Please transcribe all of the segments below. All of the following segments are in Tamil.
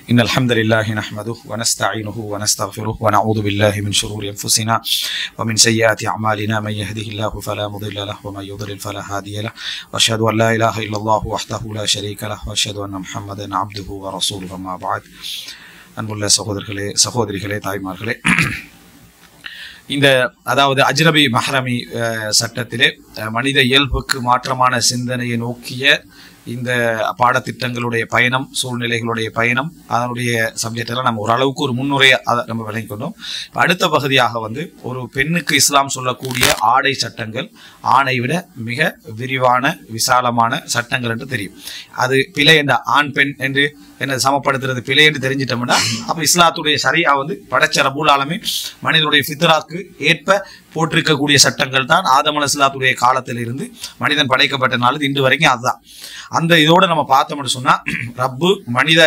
إن الحمد لله نحمده ونستعينه ونستغفره ونعوذ بالله من شرور أنفسنا ومن سيئات أعمالنا من يهده الله فلا مضل له ومن يضلل فلا هادي له وأشهد أن لا إله إلا الله وحده لا شريك له وأشهد أن محمدا عبده ورسوله أما بعد அன்புள்ள சகோதரிகளே தாய்மார்களே, இந்த அதாவது அஜ்னபி மஹ்ரமி சட்டத்திலே மனித இயல்புக்கு மாற்றமான சிந்தனையை நோக்கிய இந்த பாடத்திட்டங்களுடைய பயணம், சூழ்நிலைகளுடைய பயணம், அதனுடைய சப்ஜெக்ட் எல்லாம் நம்ம ஓரளவுக்கு ஒரு முன்னுரையை அதை நம்ம விளங்கிக்கொண்டோம். அடுத்த பகுதியாக ஒரு பெண்ணுக்கு இஸ்லாம் சொல்லக்கூடிய ஆடை சட்டங்கள் ஆணை விட மிக விரிவான விசாலமான சட்டங்கள் என்று தெரியும். அது பிழை என்ற ஆண் பெண் என்று என்ன சமப்படுத்துறது பிழை என்று தெரிஞ்சிட்டோம்னா அப்போ இஸ்லாத்துடைய சரியா படைச்ச ரப்புல் ஆலமீன் மனிதனுடைய ஃபித்ராக்கு ஏற்ப போட்டிருக்கக்கூடிய சட்டங்கள் தான் ஆதம் அலைஹிஸ்ஸலாத்துடைய காலத்தில் இருந்து மனிதன் படைக்கப்பட்ட நாள் இன்று வரைக்கும் அதுதான். அந்த இதோட நம்ம பார்த்தோம்னு சொன்னா ரப்பு மனித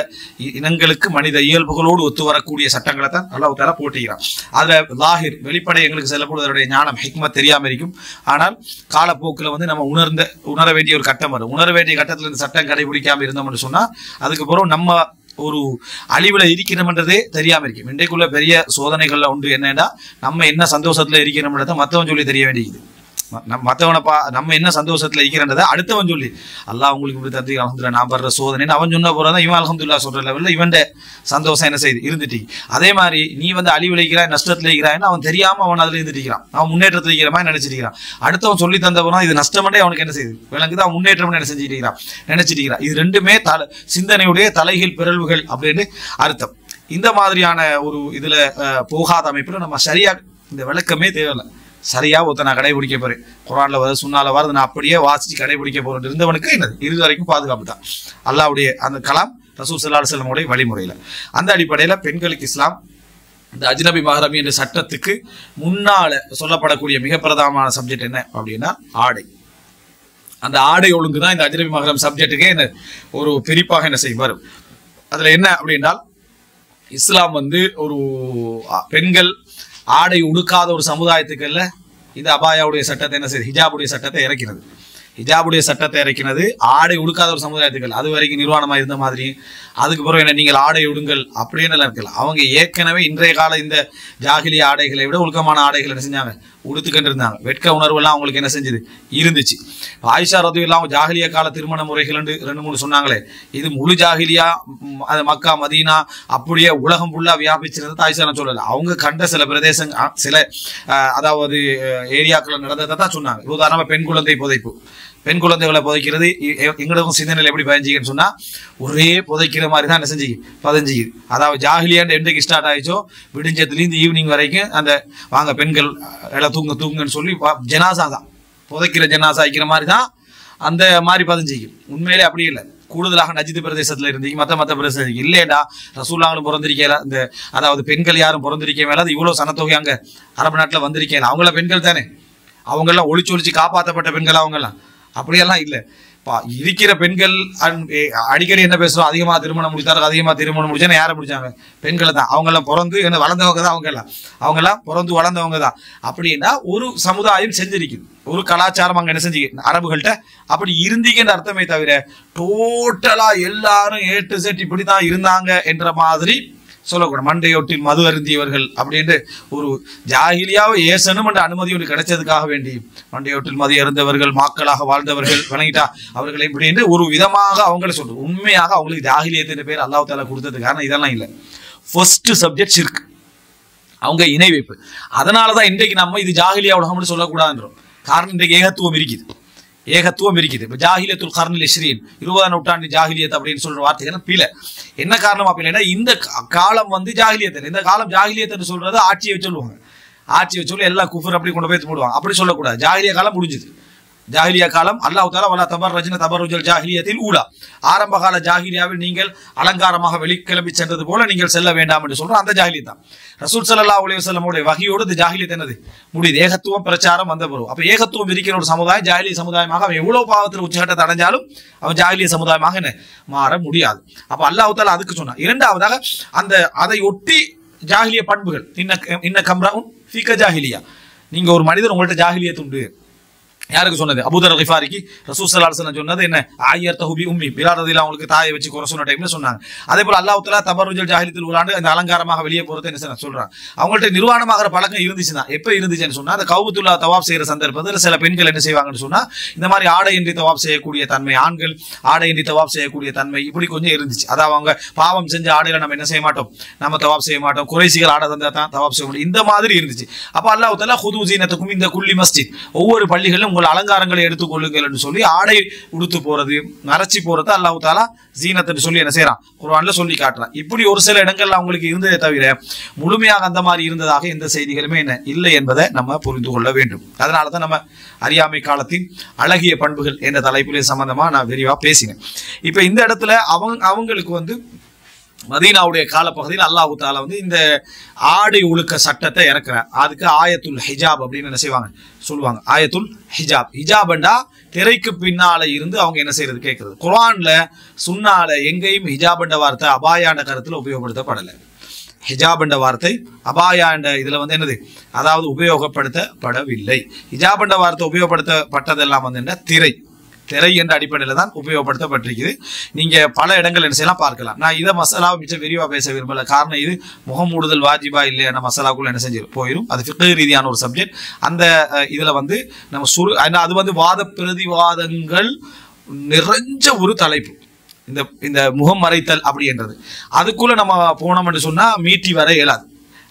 இனங்களுக்கு மனித இயல்புகளோடு ஒத்து வரக்கூடிய சட்டங்களை தான் அல்லாஹ் தஆலா போட்டிக்கிறான். அதுல லாஹிர் வெளிப்படை எங்களுக்கு செல்லப்படுவதனுடைய ஞானம் ஹிக்மத் தெரியாம இருக்கும். ஆனால் காலப்போக்கில் நம்ம உணர வேண்டிய ஒரு கட்டம் வரும். உணர வேண்டிய கட்டத்தில் இந்த சட்டம் கடைபிடிக்காம இருந்தோம்னு சொன்னா அதுக்கு பிறகு நம்ம ஒரு அழிவுல இருக்கிறோம்ன்றதே தெரியாம இருக்கும். இன்றைக்குள்ள பெரிய சோதனைகள்ல ஒன்று என்னன்னா, நம்ம என்ன சந்தோஷத்துல இருக்கிறோம்ன்றத மற்றவன் சொல்லி தெரிய வேண்டியது. மற்றவனை நம்ம என்ன சந்தோஷத்துல இருக்கிறன்றதை அடுத்தவன் சொல்லி அல்லாஹ் உங்களுக்கு இப்படி தந்தி அல்ஹம்துலில்லாஹ் நான் படுற சோதனை அவன் சொன்ன போறதான் இவன் அல்ஹம்துலில்லாஹ் சொல்ற லெவலில் இவன் சந்தோஷம் என்ன செய்து இருந்துட்டு, அதே மாதிரி நீ அழிவுல இருக்கிறாய் நஷ்டத்துல இருக்கிறான்னு அவன் தெரியாம அவன் அதுல இருந்துட்டு அவன் முன்னேற்றத்துல இருக்கிற மாதிரி நினைச்சிருக்கிறான். அடுத்தவன் சொல்லி தந்தவனா இது நஷ்டமன்றே அவனுக்கு என்ன செய்யுது விளங்குது, அவன் முன்னேற்றம் என்ன செஞ்சுட்டு நினைச்சிட்டு. இது ரெண்டுமே சிந்தனையுடைய தலைகீழ் பிறழ்வுகள் அப்படின்னு அர்த்தம். இந்த மாதிரியான ஒரு இதுல போகாத அமைப்புல நம்ம சரியா இந்த விளக்கமே தேவையில்லை. சரியா நான் கடைபிடிக்க போறேன், குர்ஆன்ல சுன்னால வருது, நான் அப்படியே வாசிச்சு கடைபிடிக்க போறேன் இருந்தவனுக்கு என்னது இறுதி வரைக்கும் பாதுகாப்பு தான் அல்லாஹ்வுடைய அந்த கலாம் ரசூல் ஸல்லல்லாஹு அலைஹி வஸல்லம் உடைய வழிமுறையில. அந்த அடிப்படையில பெண்களுக்கு இஸ்லாம் இந்த அஜ்னபி மஹ்ரமி என்ற சட்டத்துக்கு முன்னால சொல்லப்படக்கூடிய மிக பிரதானமான சப்ஜெக்ட் என்ன அப்படின்னா ஆடை. அந்த ஆடை ஒழுங்கு தான் இந்த அஜ்னபி மஹ்ரம் சப்ஜெக்டுக்கே என்ன ஒரு பிரிப்பாக என்ன செய்ய வரும். அதுல என்ன அப்படின்னா இஸ்லாம் ஒரு பெண்கள் ஆடை உடுக்காத ஒரு சமுதாயத்துக்கு இல்ல இந்த அபாயாவுடைய சட்டத்தை என்ன செய்யுது, ஹிஜாபுடைய சட்டத்தை இறக்கிறது. ஹிஜாபுடைய சட்டத்தை இறக்கினது ஆடை உடுக்காத ஒரு சமுதாயத்துக்கள் அது வரைக்கும் நிர்வாணமா இருந்த மாதிரி. அதுக்கு பிறகு என்ன நீங்கள் ஆடை உடுங்கள் அப்படின்னு எல்லாம் இருக்கலாம். அவங்க ஏற்கனவே இன்றைய கால இந்த ஜாகிலிய ஆடைகளை விட ஒழுக்கமான ஆடைகள் என்ன செஞ்சாங்க உடுத்துக்கிட்டு இருந்தாங்க. வெட்க உணர்வு எல்லாம் அவங்களுக்கு என்ன செஞ்சது இருந்துச்சு. ஆயிஷா ரலியல்லாஹு அன்ஹா ஜாகிலியா கால திருமண முறைகள் 2-3 சொன்னாங்களே, இது முழு ஜாகிலியா மக்கா மதீனா அப்படியே உலகம் ஃபுல்லா வியாபிச்சிருந்தது ஆயிஷா சொல்லல. அவங்க கண்ட சில பிரதேசங்கள் சில அதாவது ஏரியாக்கள் நடந்ததை தான் சொன்னாங்க. உதாரணமா பெண் குழந்தை புதைப்பு, பெண் குழந்தைகளை புதைக்கிறது எங்களுக்கும் சிந்தனையில் எப்படி பதிஞ்சிக்கன்னு சொன்னா ஒரே புதைக்கிற மாதிரி தான் என்ன செஞ்சு பதிஞ்சிக்குது. அதாவது ஜாகிலியாண்டு என்றைக்கு ஸ்டார்ட் ஆயிடுச்சோ விடிஞ்சத்துலேருந்து ஈவினிங் வரைக்கும் அந்த வாங்க பெண்கள் எல்லாம் தூங்குன்னு சொல்லி ஜனாசா தான் புதைக்கிற ஜனாசா வைக்கிற மாதிரி தான் அந்த மாதிரி பதிஞ்சிக்கும். உண்மையிலே அப்படி இல்லை. கூடுதலாக நஜித் பிரதேசத்துல இருந்தீங்க மற்ற பிரதேசத்துக்கு இல்லையடா ரசூலுல்லாஹ் பிறந்திருக்கல. இந்த அதாவது பெண்கள் யாரும் பிறந்திருக்க மேல அது இவ்வளவு சனத்தொகை அங்க அரபு நாட்டில் வந்திருக்கேன். அவங்கள பெண்கள் தானே, அவங்கெல்லாம் ஒளிச்சு காப்பாற்றப்பட்ட பெண்கள் அவங்கெல்லாம் அப்படியெல்லாம் இல்லை. இருக்கிற பெண்கள் அடிக்கடி என்ன பேசுறோம், அதிகமா திருமணம் முடிச்சா யாரை முடிச்சாங்க பெண்களை தான். அவங்கெல்லாம் பிறந்து என்ன வளர்ந்தவங்க தான், அவங்கெல்லாம் பிறந்து வளர்ந்தவங்க தான். அப்படின்னா ஒரு சமுதாயம் செஞ்சிருக்குது, ஒரு கலாச்சாரம் அங்க என்ன செஞ்சு அரபுகள்கிட்ட அப்படி இருந்தீங்கன்னு அர்த்தமே தவிர டோட்டலா எல்லாரும் A to Z இப்படிதான் இருந்தாங்க என்ற மாதிரி சொல்லக்கூடாது. மண்டையொட்டில் மது அருந்தியவர்கள் அப்படின்ட்டு ஒரு ஜாகிலியாவை ஏசனும் என்ற அனுமதி ஒன்று கிடைச்சதுக்காக வேண்டி மண்டையொட்டில் மது அருந்தவர்கள் மக்களாக வாழ்ந்தவர்கள் வணங்கிட்டா அவர்களை இப்படின்னு ஒரு விதமாக அவங்கள சொல்றது. உண்மையாக அவங்களுக்கு ஜாகிலியத்தின் பேர் அல்லாஹ் தஆலா கொடுத்தது காரணம் இதெல்லாம் இல்லை. ஃபர்ஸ்ட் சப்ஜெக்ட் ஷிர்க், அவங்க இணை வைப்பு. அதனாலதான் இன்றைக்கு நம்ம இது ஜாகிலியா உலகம் சொல்லக்கூடாதுன்றோம். காரணம் இன்றைக்கு ஏகத்துவம் இருக்குது. இப்போ ஜாகிலியத்துல் கர்னில் இஸ்ரீன் 20ஆம் நூற்றாண்டு ஜாகிலியத் அப்படின்னு சொல்ற வார்த்தைகள் பிழை. என்ன காரணம் அப்படின்னா இந்த காலம் ஜாகிலியத், இந்த காலம் ஜாகிலியத் சொல்றது ஆட்சியை சொல்லுவாங்க. ஆட்சியை சொல்லி எல்லாம் குஃபர் அப்படி கொண்டு போய் போடுவாங்க. அப்படி சொல்லக்கூடாது. ஜாகிலியா காலம் முடிஞ்சது. ஜாகிலியா காலம் அல்லாஹ் தஆலா வலா தபர்ரஜ்ன தபர்ருஜல் ஜாகிலியத்தில் ஊலா, ஆரம்ப கால ஜாகிலியாவில் நீங்கள் அலங்காரமாக வெளிக்கிளம்பி சென்றது போல நீங்கள் செல்ல வேண்டாம் என்று சொல்றோம். அந்த ஜாகிலியத் தான் ரசூல் ஸல்லல்லாஹு அலைஹி வஸல்லம் உடைய வஹியோடு இந்த ஜாகிலியத் என்னது முடியுது. ஏகத்துவம் பிரச்சாரம் வந்த பிறகு அப்ப ஏகத்துவம் இருக்கிற ஒரு சமுதாயம் ஜாகிலிய சமுதாயமாக அவன் எவ்வளவு பாவத்தில் உச்சகட்டத்தை அடைஞ்சாலும் அவன் ஜாகிலிய சமுதாயமாக என்ன மாற முடியாது. அப்ப அல்லாஹ் தஆலா அதுக்கு சொன்னான். இரண்டாவதாக அதை ஒட்டி ஜாகிலிய பண்புகள் இன்ன கம்ரவுன் ஃபீக ஜாகிலியா, நீங்க ஒரு மனிதர் உங்கள்ட்ட ஜாகிலியத் உண்டு யாருக்கு சொன்னது? அபூதர் கிஃபாரிக்கு ரசூல் ஸல்லல்லாஹு அலைஹி வஸல்லம் சொன்னது என்ன? ஆயர்தஹு பி உம்மி, பிலால் ரலியல்லாஹு அவங்களுக்கு தாயை வச்சு குறை சொன்ன டைம்ல சொன்னாங்க. அதே போல அல்லாஹ் தஆலா தபர்ருஜல் ஜாஹிலியத்துல் ஊலான்னு அந்த அலங்காரமாக வெளியே போறது என்ன சொல்றாங்க. அவங்கள்ட்ட நிர்வாணமாகிற பழக்கம் இருந்துச்சுன்னா எப்ப இருந்துச்சுன்னு சொன்னா அந்த கௌபத்துல்லா தவாப் செய்யற சந்தர்ப்பத்தில் சில பெண்கள் என்ன செய்வாங்கன்னு சொன்னா இந்த மாதிரி ஆடையின்றி தவாப் செய்யக்கூடிய தன்மை, ஆண்கள் ஆடையின்றி தவாப் செய்யக்கூடிய தன்மை இப்படி கொஞ்சம் இருந்துச்சு. அதாவது அவங்க பாவம் செஞ்ச ஆடையில நம்ம என்ன செய்ய மாட்டோம், நம்ம தவாப் செய்ய மாட்டோம், குறைசிகள் ஆடை தந்தா தான் தவாப் செய்ய முடியும், இந்த மாதிரி இருந்துச்சு. அப்ப அல்லாஹ் தஆலா ஹுது ஜீனத்துக்கும் இந்த குல்லி மஸ்ஜித், ஒவ்வொரு பள்ளிகளிலும் உங்கள் அலங்காரங்களை எடுத்துக்கொள்ளுங்கள் என்று சொல்லி ஆடை உடுத்து போறது மறைச்சி போறது அல்லாஹ் தஆலா ஜீனத்துன்னு சொல்லி என்ன செய்யறான், குர்ஆன்ல சொல்லி காட்டுறான். இப்படி ஒரு சில இடங்கள்ல அவங்களுக்கு இருந்ததே தவிர முழுமையாக அந்த மாதிரி இருந்ததாக எந்த செய்திகளுமே என்ன இல்லை என்பதை நம்ம புரிந்து கொள்ள வேண்டும். அதனாலதான் நம்ம அறியாமை காலத்தின் அழகிய பண்புகள் என்ற தலைப்பிலே சம்பந்தமா நான் விரிவா பேசினேன். இப்ப இந்த இடத்துல அவங்களுக்கு வந்து மதீனாவுடைய காலப்பகுதியில் அல்லாஹ் தஆலா வந்து இந்த ஆடை ஒழுக்க சட்டத்தை இறக்குறார். அதுக்கு ஆயத்துல் ஹிஜாப் அப்படின்னு என்ன செய்வாங்க சொல்லுவாங்க. ஆயத்துல் ஹிஜாப், ஹிஜாப்ண்டா திரைக்கு பின்னால இருந்து அவங்க என்ன செய்யறது கேட்கறது. குர்ஆன்ல சுன்னால எங்கேயும் ஹிஜாப் என்ற வார்த்தை அபாயாண்ட கருத்துல உபயோகப்படுத்தப்படலை. ஹிஜாப் என்ற வார்த்தை அபாயா என்ற இதுல வந்து என்னது, அதாவது உபயோகப்படுத்தப்படவில்லை. ஹிஜாப் என்ற வார்த்தை உபயோகப்படுத்தப்பட்டதெல்லாம் வந்து என்ன, திரை என்ற அடிப்படையில் தான் உபயோகப்படுத்தப்பட்டிருக்குது. நீங்க பல இடங்கள் என்ன செய்யலாம் பார்க்கலாம். நான் இதை மசாலாவை மிச்சம் விரிவா பேச விரும்பல. காரணம் இது முகமூடுதல் வாஜிபா இல்லையா மசாலாக்குள்ள என்ன செஞ்சு போயிடும். அது ஃபிக்ஹ் ரீதியான ஒரு சப்ஜெக்ட். அந்த இதுல வந்து நம்ம அது வந்து வாத பிரதிவாதங்கள் நிறைஞ்ச ஒரு தலைப்பு. இந்த முகம் மறைத்தல் அப்படின்றது அதுக்குள்ள நம்ம போனோம்னு சொன்னா மீட்டி வர இயலாது.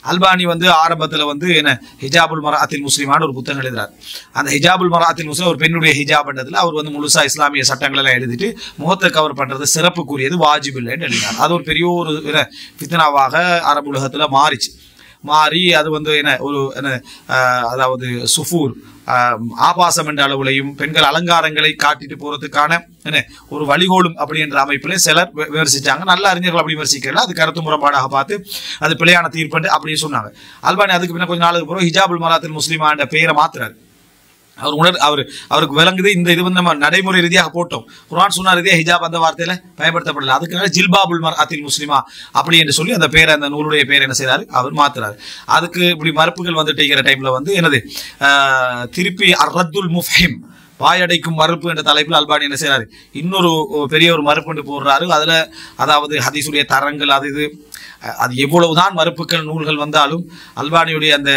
அல்பானி வந்து ஆரம்பத்தில் வந்து என்ன ஹிஜாபுல் மராத்தில் முஸ்லிமான ஒரு புத்தகம் எழுதுறாரு. அந்த ஹிஜாபுல் மராத்தில் முஸ்லிம் ஒரு பெண்ணுடைய ஹிஜாப்ன்றதுல அவர் வந்து முழுசா இஸ்லாமிய சட்டங்கள் எல்லாம் எழுதிட்டு முகத்தை கவர் பண்றது சிறப்புக்குரியது, வாஜிப் இல்லைன்னு எழுதினார். அது ஒரு பெரிய ஒரு ஃபித்னாவாக அரபு உலகத்துல மாறி அது வந்து என்ன ஒரு என்ன அதாவது சுஃபூர் ஆபாசம் என்ற அளவுலையும் பெண்கள் அலங்காரங்களை காட்டிட்டு போறதுக்கான என்ன ஒரு வழிகோலும் அப்படின்ற அமைப்பிலே சிலர் விமர்சிச்சாங்க. நல்ல அறிஞர்கள் அப்படி விமர்சிக்கல, அது கருத்து முரண்பாடாக பார்த்து அது பிழையான தீர்ப்பு அப்படின்னு சொன்னாங்க. அல்பானி அதுக்கு பின்ன கொஞ்ச நாளுக்கு பிறகு ஹிஜாபுல் மராத்தில் முஸ்லிமா என்ற பெயரை மாத்துறாரு. அவருக்கு விளங்குது இந்த இது வந்து நம்ம நடைமுறை ரீதியாக போட்டோம், குர்ஆன் சுன்னா ரீதியாக ஹிஜாப் அந்த வார்த்தையில பயன்படுத்தப்படல. அதுக்கு ஜில்பாபுல் மர்அத்தில் முஸ்லிமா அப்படி என்று சொல்லி அந்த பேரை, அந்த நூலுடைய பேரை என்ன செய்யறாரு, அவர் மாத்துறாரு. அதுக்கு இப்படி மறுப்புகள் வந்துட்டு இருக்கிற டைம்ல வந்து என்னது திருப்பி அர்ரத்துல் முஃஹிம், வாயடைக்கும் மறுப்பு என்ற தலைப்பில் அல்பானி என்ன செய்யறாரு, இன்னொரு பெரிய ஒரு மறுப்பு போடுறாரு. அதுல அதாவது ஹதீஸுடைய தரங்கள் அது எவ்வளவுதான் மறுப்புகள் நூல்கள் வந்தாலும் அல்பானியுடைய அந்த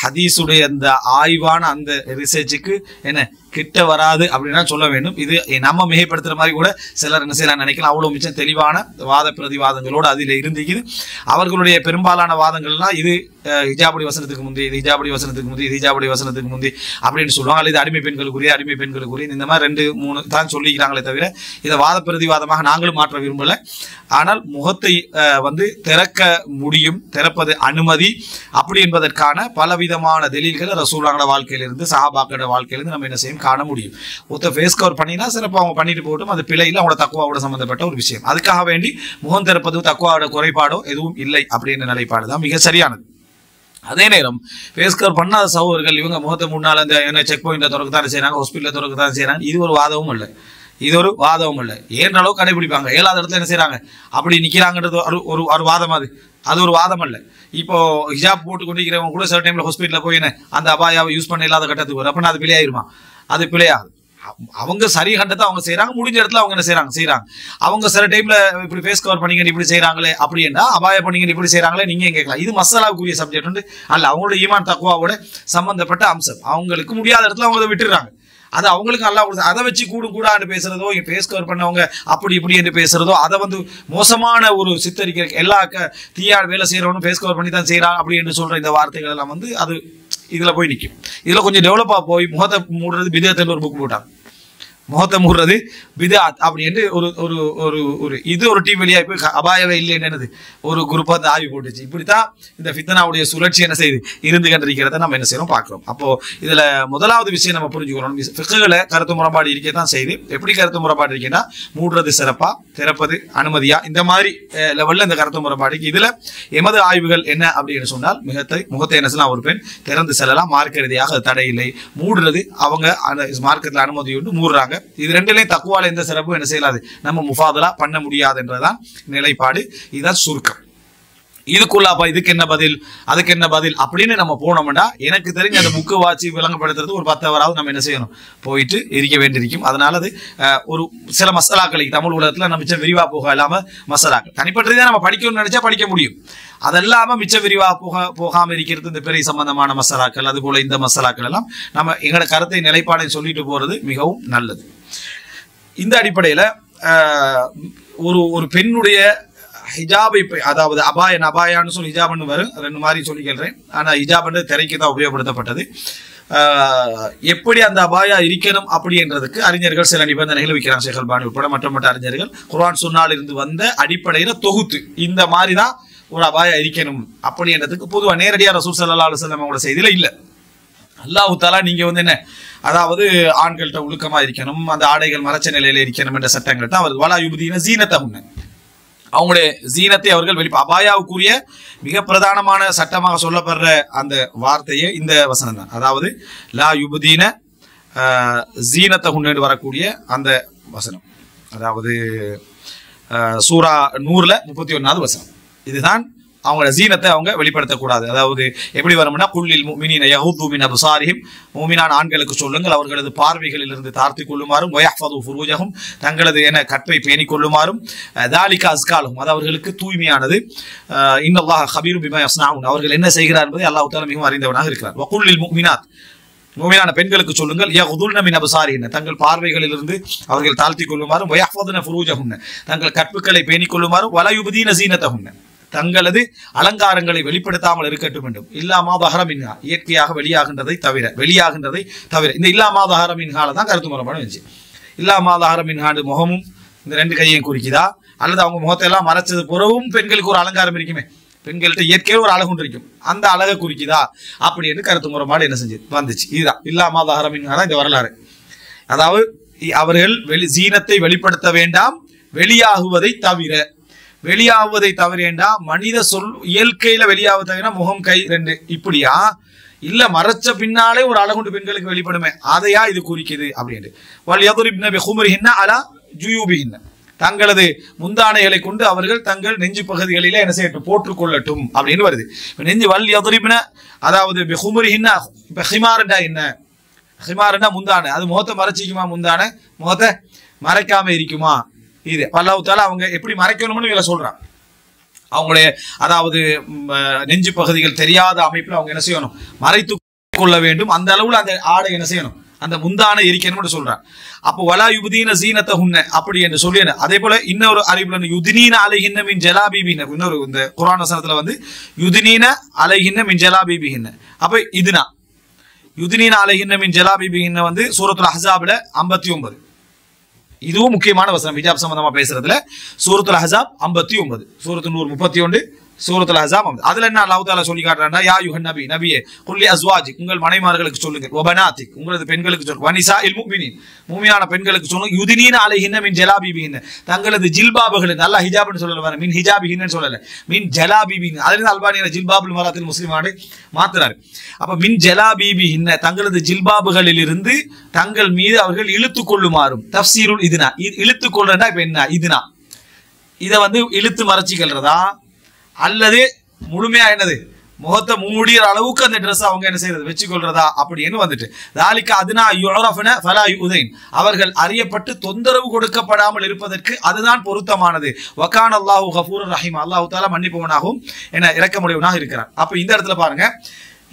ஹதீஸுடைய அந்த ஆய்வான அந்த ரிசர்ச்சுக்கு என்ன கிட்ட வராது அப்படின்னா சொல்ல வேண்டும். இது நம்ம மிகைப்படுத்துற மாதிரி கூட சிலர் என்ன செய்யலாம் நினைக்கலாம். அவ்வளவு மிச்சம் தெளிவான வாத பிரதிவாதங்களோடு அதில் இருந்துக்குது. அவர்களுடைய பெரும்பாலான வாதங்கள்லாம் இது ஹிஜாபுடைய வசனத்துக்கு முந்தி, இது ஹிஜாபுடைய வசனத்துக்கு முந்தி, இது ஹிஜாபுடைய வசனத்துக்கு முந்தி அப்படின்னு சொல்லுவாங்க. அல்லது அடிமை பெண்களுக்குரிய இந்த மாதிரி 2-3 தான் சொல்லிக்கிறாங்களே தவிர இதை வாத பிரதிவாதமாக நாங்களும் மாற்ற விரும்பல. ஆனால் முகத்தை வந்து திறக்க முடியும், திறப்பது அனுமதி அப்படி என்பதற்கான பலவிதமான தெலீல்களை ரசூலுல்லாஹ்வோட வாழ்க்கையிலிருந்து சஹாபாக்களோட வாழ்க்கையிலிருந்து நம்ம என்ன செய்யும் காண முடியும். ஒருத்த ஃபேஸ் கவர் பண்ணினா சிறப்பாக அவங்க பண்ணிட்டு போகட்டும், அது பிழையில் அவங்களோட தக்குவாவோட சம்பந்தப்பட்ட ஒரு விஷயம். அதுக்காக வேண்டி முகம் திறப்பது தக்குவாவோட குறைபாடோ எதுவும் இல்லை அப்படின்ற நிலைப்பாடு தான் மிக சரியானது. அதே நேரம் ஃபேஸ் கவர் பண்ணாத சகோதரர்கள் இவங்க முகத்தை முன்னால் அந்த என்ன செக் பாயிண்ட்ல திறக்கத்தான் செய்யறாங்க, ஹாஸ்பிட்டலில் திறக்கத்தான் செய்யறாங்க. இது ஒரு வாதமும் இல்லை, ஏன்ற அளவு கடைபிடிப்பாங்க. 7வது இடத்துல என்ன செய்யறாங்க அப்படி நிக்கிறாங்கன்றது ஒரு வாதம். அது ஒரு வாதம் அல்ல. இப்போ ஹிஜாப் போட்டு கொண்டிருக்கிறவங்க கூட சில டைம்ல ஹாஸ்பிட்டலில் போய் என்ன அந்த அபாயாவை யூஸ் பண்ண இல்லாத கட்டத்துக்கு வரும். அப்படின்னா அது பிழையாயிருமா? அது பிழையாது. அவங்க சரி கண்டத்தை அவங்க செய்யறாங்க, முடிஞ்ச இடத்துல அவங்க என்ன செய்யறாங்க. அவங்க சில டைம்ல இப்படி ஃபேஸ் கவர் பண்ணிங்க இப்படி செய்யறாங்களே அப்படின்னா அபாய பண்ணிங்க இப்படி செய்யறாங்களே நீங்க கேட்கலாம். இது மசாலாவுக்குரிய சப்ஜெக்ட் வந்து அல்ல, அவங்களோட ஈமான் தக்குவாவோட சம்பந்தப்பட்ட அம்சம். அவங்களுக்கு முடியாத இடத்துல அவங்க விட்டுறாங்க. அது அவங்களுக்கு நல்லா கொடுத்து அதை வச்சு கூடான்னு பேசுறதோ, ஃபேஸ் கவர் பண்ணவங்க அப்படி இப்படி என்று பேசுறதோ, அதை வந்து மோசமான ஒரு சித்தரிக்க எல்லா தீயா வேலை செய்யறவனும் ஃபேஸ் கவர் பண்ணி தான் செய்யறான் அப்படி என்று சொல்ற இந்த வார்த்தைகள் எல்லாம் வந்து அது இதுல போய் நிற்கும். இதுல கொஞ்சம் டெவலப்பா போய் முகத்தை மூடுறது பிதஅத்னு ஒரு புக் போட்டாங்க. முகத்தை மூடுறது பிதஅத் அப்படி என்று ஒரு இது ஒரு டீம் வெளியா போய் அபாயவே இல்லை என்னது ஒரு குரூப் வந்து ஆய்வு போட்டுச்சு. இப்படித்தான் இந்த ஃபித்னாவுடைய சுழற்சி என்ன செய்யுது இருந்து கண்டிருக்கிறத நம்ம என்ன செய்யறோம் பார்க்கிறோம். அப்போ இதுல முதலாவது விஷயம் நம்ம புரிஞ்சுக்கிறோம், ஃபிக்ஹ்ல கருத்து முரண்பாடு இருக்கதான் செய்யுது. எப்படி கருத்து முரண்பாடு இருக்கேன்னா மூடுறது சிறப்பா, திறப்பது அனுமதியா, இந்த மாதிரி லெவல்ல இந்த கருத்து முரண்பாடுக்கு. இதுல எமது ஆய்வுகள் என்ன அப்படின்னு சொன்னால் முகத்தை என்ன செய்யலாம், ஒரு பெண் திறந்து செல்லலாம், மார்க்க ரீதியாக தடை இல்லை. மூடுறது அவங்க அந்த மார்க்கத்தில் அனுமதி உண்டு, மூடுறாங்க. இது ரெண்டுலயும் தக்குவால எந்த சிறப்பும் என்ன செய்யலாது நம்ம முஃபாதலா பண்ண முடியாது என்றதான் நிலைப்பாடு. இதுதான் சுருக்கம். இதுக்குள்ளாப்பா இதுக்கு என்ன பதில் அதுக்கு என்ன பதில் அப்படின்னு நம்ம போனோம்னா எனக்கு தெரிஞ்ச அந்த புக்கு வாட்சி விளங்கப்படுத்துறது ஒரு 10 ஹவராவது நம்ம என்ன செய்யணும் போயிட்டு இருக்க வேண்டியிருக்கும். அதனால அது ஒரு சில மசாலாக்களுக்கு தமிழ் உலகத்தில் நம்ம மிச்சம் விரிவாக போக இல்லாமல் மசாலாக்கள் தனிப்பட்டதான் நம்ம படிக்கணும்னு நினைச்சா படிக்க முடியும். அதெல்லாம மிச்ச விரிவாக போகாமல் இருக்கிறது இந்த பெரிய சம்பந்தமான மசாலாக்கள் அது போல இந்த மசாலாக்கள் எல்லாம் நம்ம எங்களோட கருத்தை நிலைப்பாடை சொல்லிட்டு போறது மிகவும் நல்லது. இந்த அடிப்படையில் ஒரு பெண்ணுடைய ஹிஜாபை அதாவது அபாயான்னு சொல்லி ஹிஜாப்னு வரும் 2 மாதிரி சொல்லி கேள்றேன். ஆனால் ஹிஜாப்ன்றது திரைக்கு தான் உபயோகப்படுத்தப்பட்டது. எப்படி அந்த அபாயா இருக்கணும் அப்படின்றதுக்கு அறிஞர்கள் சில நிபந்தனைகள் வைக்கிறாங்க. ஷேக் அல்பானி உட்பட மற்ற அறிஞர்கள் குர்ஆன் சுன்னால இருந்து வந்த அடிப்படையில் தொகுத்து இந்த மாதிரி தான் ஒரு அபாயா இருக்கணும் அப்படின்றதுக்கு பொதுவாக நேரடியாக ரசூல் ஸல்லல்லாஹு அலைஹி வஸல்லம் அவங்களோட செய்தியில இல்லை. அல்லாஹ் தஆலா நீங்க என்ன அதாவது ஆண்கள்கிட்ட ஒழுக்கமா இருக்கணும், அந்த ஆடைகள் மறைச்ச நிலையில இருக்கணும் என்ற சட்டங்கள் தான் அவர் வலா யுப்தீன ஸீனத்தஹுன்ன அவங்களுடைய ஜீனத்தை அவர்கள் அபாயாவுக்குரிய மிக பிரதானமான சட்டமாக சொல்லப்படுற அந்த வார்த்தையே இந்த வசனம் தான். அதாவது லா யுப்தீன ஸீனத்தஹுன்னு வரக்கூடிய அந்த வசனம், அதாவது சூரா 100ல் 31வது வசனம். இதுதான் அவங்களோட ஜீனத்தை அவங்க வெளிப்படுத்தக்கூடாது. அதாவது எப்படி வரும்னா குல்லில் முஃமினீன யகுது மின் அப்சாரிஹிம் முஃமினான ஆண்களுக்கு சொல்லுங்கள் அவர்களது பார்வைகளில் இருந்து தாழ்த்தி கொள்ளுமாறும் வயஹ்ஃபது ஃபுரூஜஹும் தங்களது கற்பை பேணிக் கொள்ளுமாறும் தாலிக அஸ்காலஹும் அது அவர்களுக்கு தூய்மையானது இன்னல்லாஹ கபீரும் பிமா யஸ்னஊன் அவர்கள் என்ன செய்கிறார் என்பதை அல்லாஹ் தஆலா மிகவும் அறிந்தவனாக இருக்கிறார். வகுல்லில் முஃமினாத் முஃமினான பெண்களுக்கு சொல்லுங்கள் யகுதுல்ன மின் அப்சாரிஹின் தங்கள் பார்வைகளிலிருந்து அவர்கள் தாழ்த்தி கொள்ளுமாறும் வயஹ்ஃபதுன ஃபுரூஜஹுன் தங்கள் கற்புகளை பேணிக் கொள்ளுமாறும் வலா யுப்தீன ஸீனத்தஹுன் தங்களது அலங்காரங்களை வெளிப்படுத்தாமல் இருக்கட்டும் வேண்டும். இல்லாமா தஹரமின்ஹா இயற்கையாக வெளியாகின்றதை தவிர இந்த இல்லாமா தஹரமின்ஹால தான் கருத்து முறைப்பாடு வந்துச்சு. இல்லாமா தஹரமின்ஹாண்டு முகமும் இந்த 2 கையையும் குறிக்குதா அல்லது அவங்க முகத்தை எல்லாம் மறைச்சது புறவும் பெண்களுக்கு ஒரு அலங்காரம் இருக்குமே, பெண்கள்கிட்ட இயற்கையாக ஒரு அழகு இருக்கும், அந்த அழகை குறிக்குதா அப்படின்னு கருத்து முறைப்பாடு என்ன செஞ்சு வந்துச்சு. இதுதான் இல்லாமா தஹரமின்ஹா இந்த வரலாறு. அதாவது அவர்கள் ஜீனத்தை வெளிப்படுத்த வேண்டாம், வெளியாகுவதை தவிரேண்டா மனித இயற்கையில வெளியாவது தவிர முகம் கை 2 இப்படியா இல்ல மறைச்ச பின்னாலே ஒரு அழகுண்டு பெண்களுக்கு வெளிப்படுமே அதையா இது குறிக்குது அப்படின்னு. வல்யதுரிப்ன பிஹும்ரிஹின்ன அலா ஜுயூபிஹின்ன தங்களது முந்தானைகளை கொண்டு அவர்கள் தங்கள் நெஞ்சு பகுதிகளிலே என்ன செய்யட்டும் போட்டுக் கொள்ளட்டும் அப்படின்னு வருது. நெஞ்சு வல்யதுரிப்ன அதாவது பிஹும்ரிஹின்ன இப்ப ஹிமாரண்டா என்ன, ஹிமாரண்டா முந்தானை அது முகத்தை மறைச்சிக்குமா, முந்தானை முகத்தை மறைக்காம இருக்குமா, இது அல்லாஹ் தஆலா அவங்க எப்படி மறைக்கணும்னு இதில் சொல்றாங்க. அவங்களுடைய அதாவது நெஞ்சு பகுதிகள் தெரியாத அமைப்பில் அவங்க என்ன செய்யணும் மறைத்து கொள்ள வேண்டும். அந்த அளவுல அந்த ஆடை என்ன செய்யணும் அந்த முந்தானை இருக்கணும்னு சொல்றாங்க. அப்போ வலா யுப்தீன ஸீனத்தஹுன்ன அப்படி என்று சொல்லி அதே போல இன்னொரு அறிவுல யுத்னீன அலைஹின்ன மின் ஜலாபீபிஹின்ன இன்னொரு இந்த குர்ஆன் வசனத்துல யுத்னீன அலைஹின்ன மின் ஜலாபீபிஹின்ன அப்ப இதுனா யுத்னீன அலைஹின்ன மின் ஜலாபீபிஹின்ன சூரத்துல் அஹ்ஸாப்ல 59 இதுவும் முக்கியமான வசனம் ஹிஜாப் சம்பந்தமா பேசுறதுல. சூரத்துல் அஹ்ஸாப் 59 சூரத்து நூர் 31 சூரத்துல் அஹ்ஸாப் அதுல என்ன அல்லாஹ் தஆலா சொல்லி காட்டுறான்டா யா யுஹன் நபி நபியே குல்லி அஸ்வாஜிக் உங்கள் மனைமார்களுக்கு சொல்லுங்கள் வபனாத்திக் உங்களது பெண்களுக்கு சொல்லுங்கள் வனிசாஇல் முஃமினீன் முஃமினான பெண்களுக்கு சொல்லுங்கள் யுத்னீன அலைஹின்ன மின் ஜலாபீபிஹின்ன தங்களது ஜில்பாபுகளில் அல்லாஹ் ஹிஜாப்னு சொல்லல வர மின் ஹிஜாபிஹின்னு சொல்லல மின் ஜலாபீபிஹின் அதிலிருந்து அல்பானியில ஜில்பாபுல் மராத்தில் முஸ்லிமானு மாத்துறாரு. அப்ப மின் ஜலாபீபிஹின்ன தங்களது ஜில்பாபுகளில் இருந்து தங்கள் மீது அவர்கள் இழுத்துக் கொள்ளுமாறும் தஃப்சீருல் இதுனா இழுத்துக் கொள்றதா இப்ப என்ன இதுனா இதை இழுத்து மறைச்சிக்கிறதா அல்லது முழுமையா என்னது முகத்தை மூடிற அளவுக்கு அந்த ட்ரெஸ் அவங்க என்ன செய்யறது வச்சுக்கொள்றதா அப்படின்னு தாலிக அதுனா யுரஃபன ஃபலா யுதைன் அவர்கள் அறியப்பட்டு தொந்தரவு கொடுக்கப்படாமல் இருப்பதற்கு அதுதான் பொருத்தமானது. வகான அல்லாஹு கஃபூர் ரஹீம் அல்லாஹ் தஆலா மன்னிப்பவனாகவும் என்ன இரக்கமுடையவனாக இருக்கிறார். அப்ப இந்த இடத்துல பாருங்க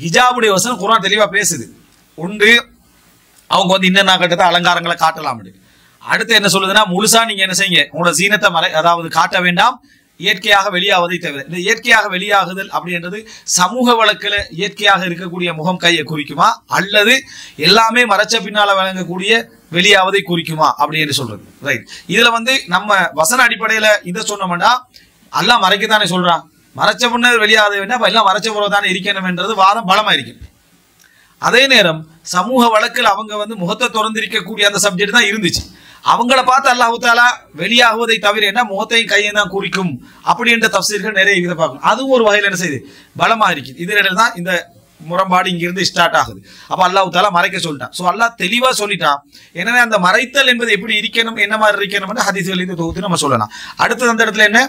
ஹிஜாபுடைய வசனம் குர்ஆன் தெளிவா பேசுது. ஒன்று அவங்க இன்ன கட்டத்தை அலங்காரங்களை காட்டலாம். அடுத்து என்ன சொல்லுதுன்னா முழுசா நீங்க என்ன செய்யுங்க உங்களோட ஜீனத்தை அதாவது காட்ட வேண்டாம் இயற்கையாக வெளியாவதை தவிர. இந்த இயற்கையாக வெளியாகுதல் அப்படின்றது சமூக வழக்கில் இயற்கையாக இருக்கக்கூடிய முகம் கையை குறிக்குமா அல்லது எல்லாமே மறைச்ச பின்னால வழங்கக்கூடிய வெளியாவதை குறிக்குமா அப்படின்னு சொல்றது. ரைட். இதுல நம்ம வசன அடிப்படையில இதை சொன்னோம்னா அல்லாஹ் மறைக்கத்தானே சொல்றான், மறைச்ச பின்னர் வெளியாவதை வேண்டாம் எல்லாம் மறைச்ச புறதானே இருக்கணும் என்றது வாதம் பலமா இருக்கு. அதே நேரம் சமூக வழக்கில் அவங்க முகத்தை திறந்திருக்கக்கூடிய அந்த சப்ஜெக்ட் தான் இருந்துச்சு. அவங்கள பார்த்து அல்லாஹ் தஆலா வெளியாகுவதை தவிர என்ன முகத்தையும் கையை தான் குறிக்கும் அப்படின்ற தஃப்சீர்கள் நிறைய இதை பார்க்கணும். அதுவும் ஒரு வகையில் என்ன செய்யுது பலமா இருக்குது. இதனிடையில் தான் இந்த முரண்பாடு இங்கிருந்து ஸ்டார்ட் ஆகுது. அப்ப அல்லாஹ் தஆலா மறைக்க சொல்லிட்டான். ஸோ அல்லாஹ் தெளிவா சொல்லிட்டான். எனவே அந்த மறைத்தல் என்பது எப்படி இருக்கணும் என்ன மாதிரி இருக்கணும் ஹதீஸ்களிலிருந்து தொகுத்து நம்ம சொல்லலாம். அடுத்தது அந்த இடத்துல என்ன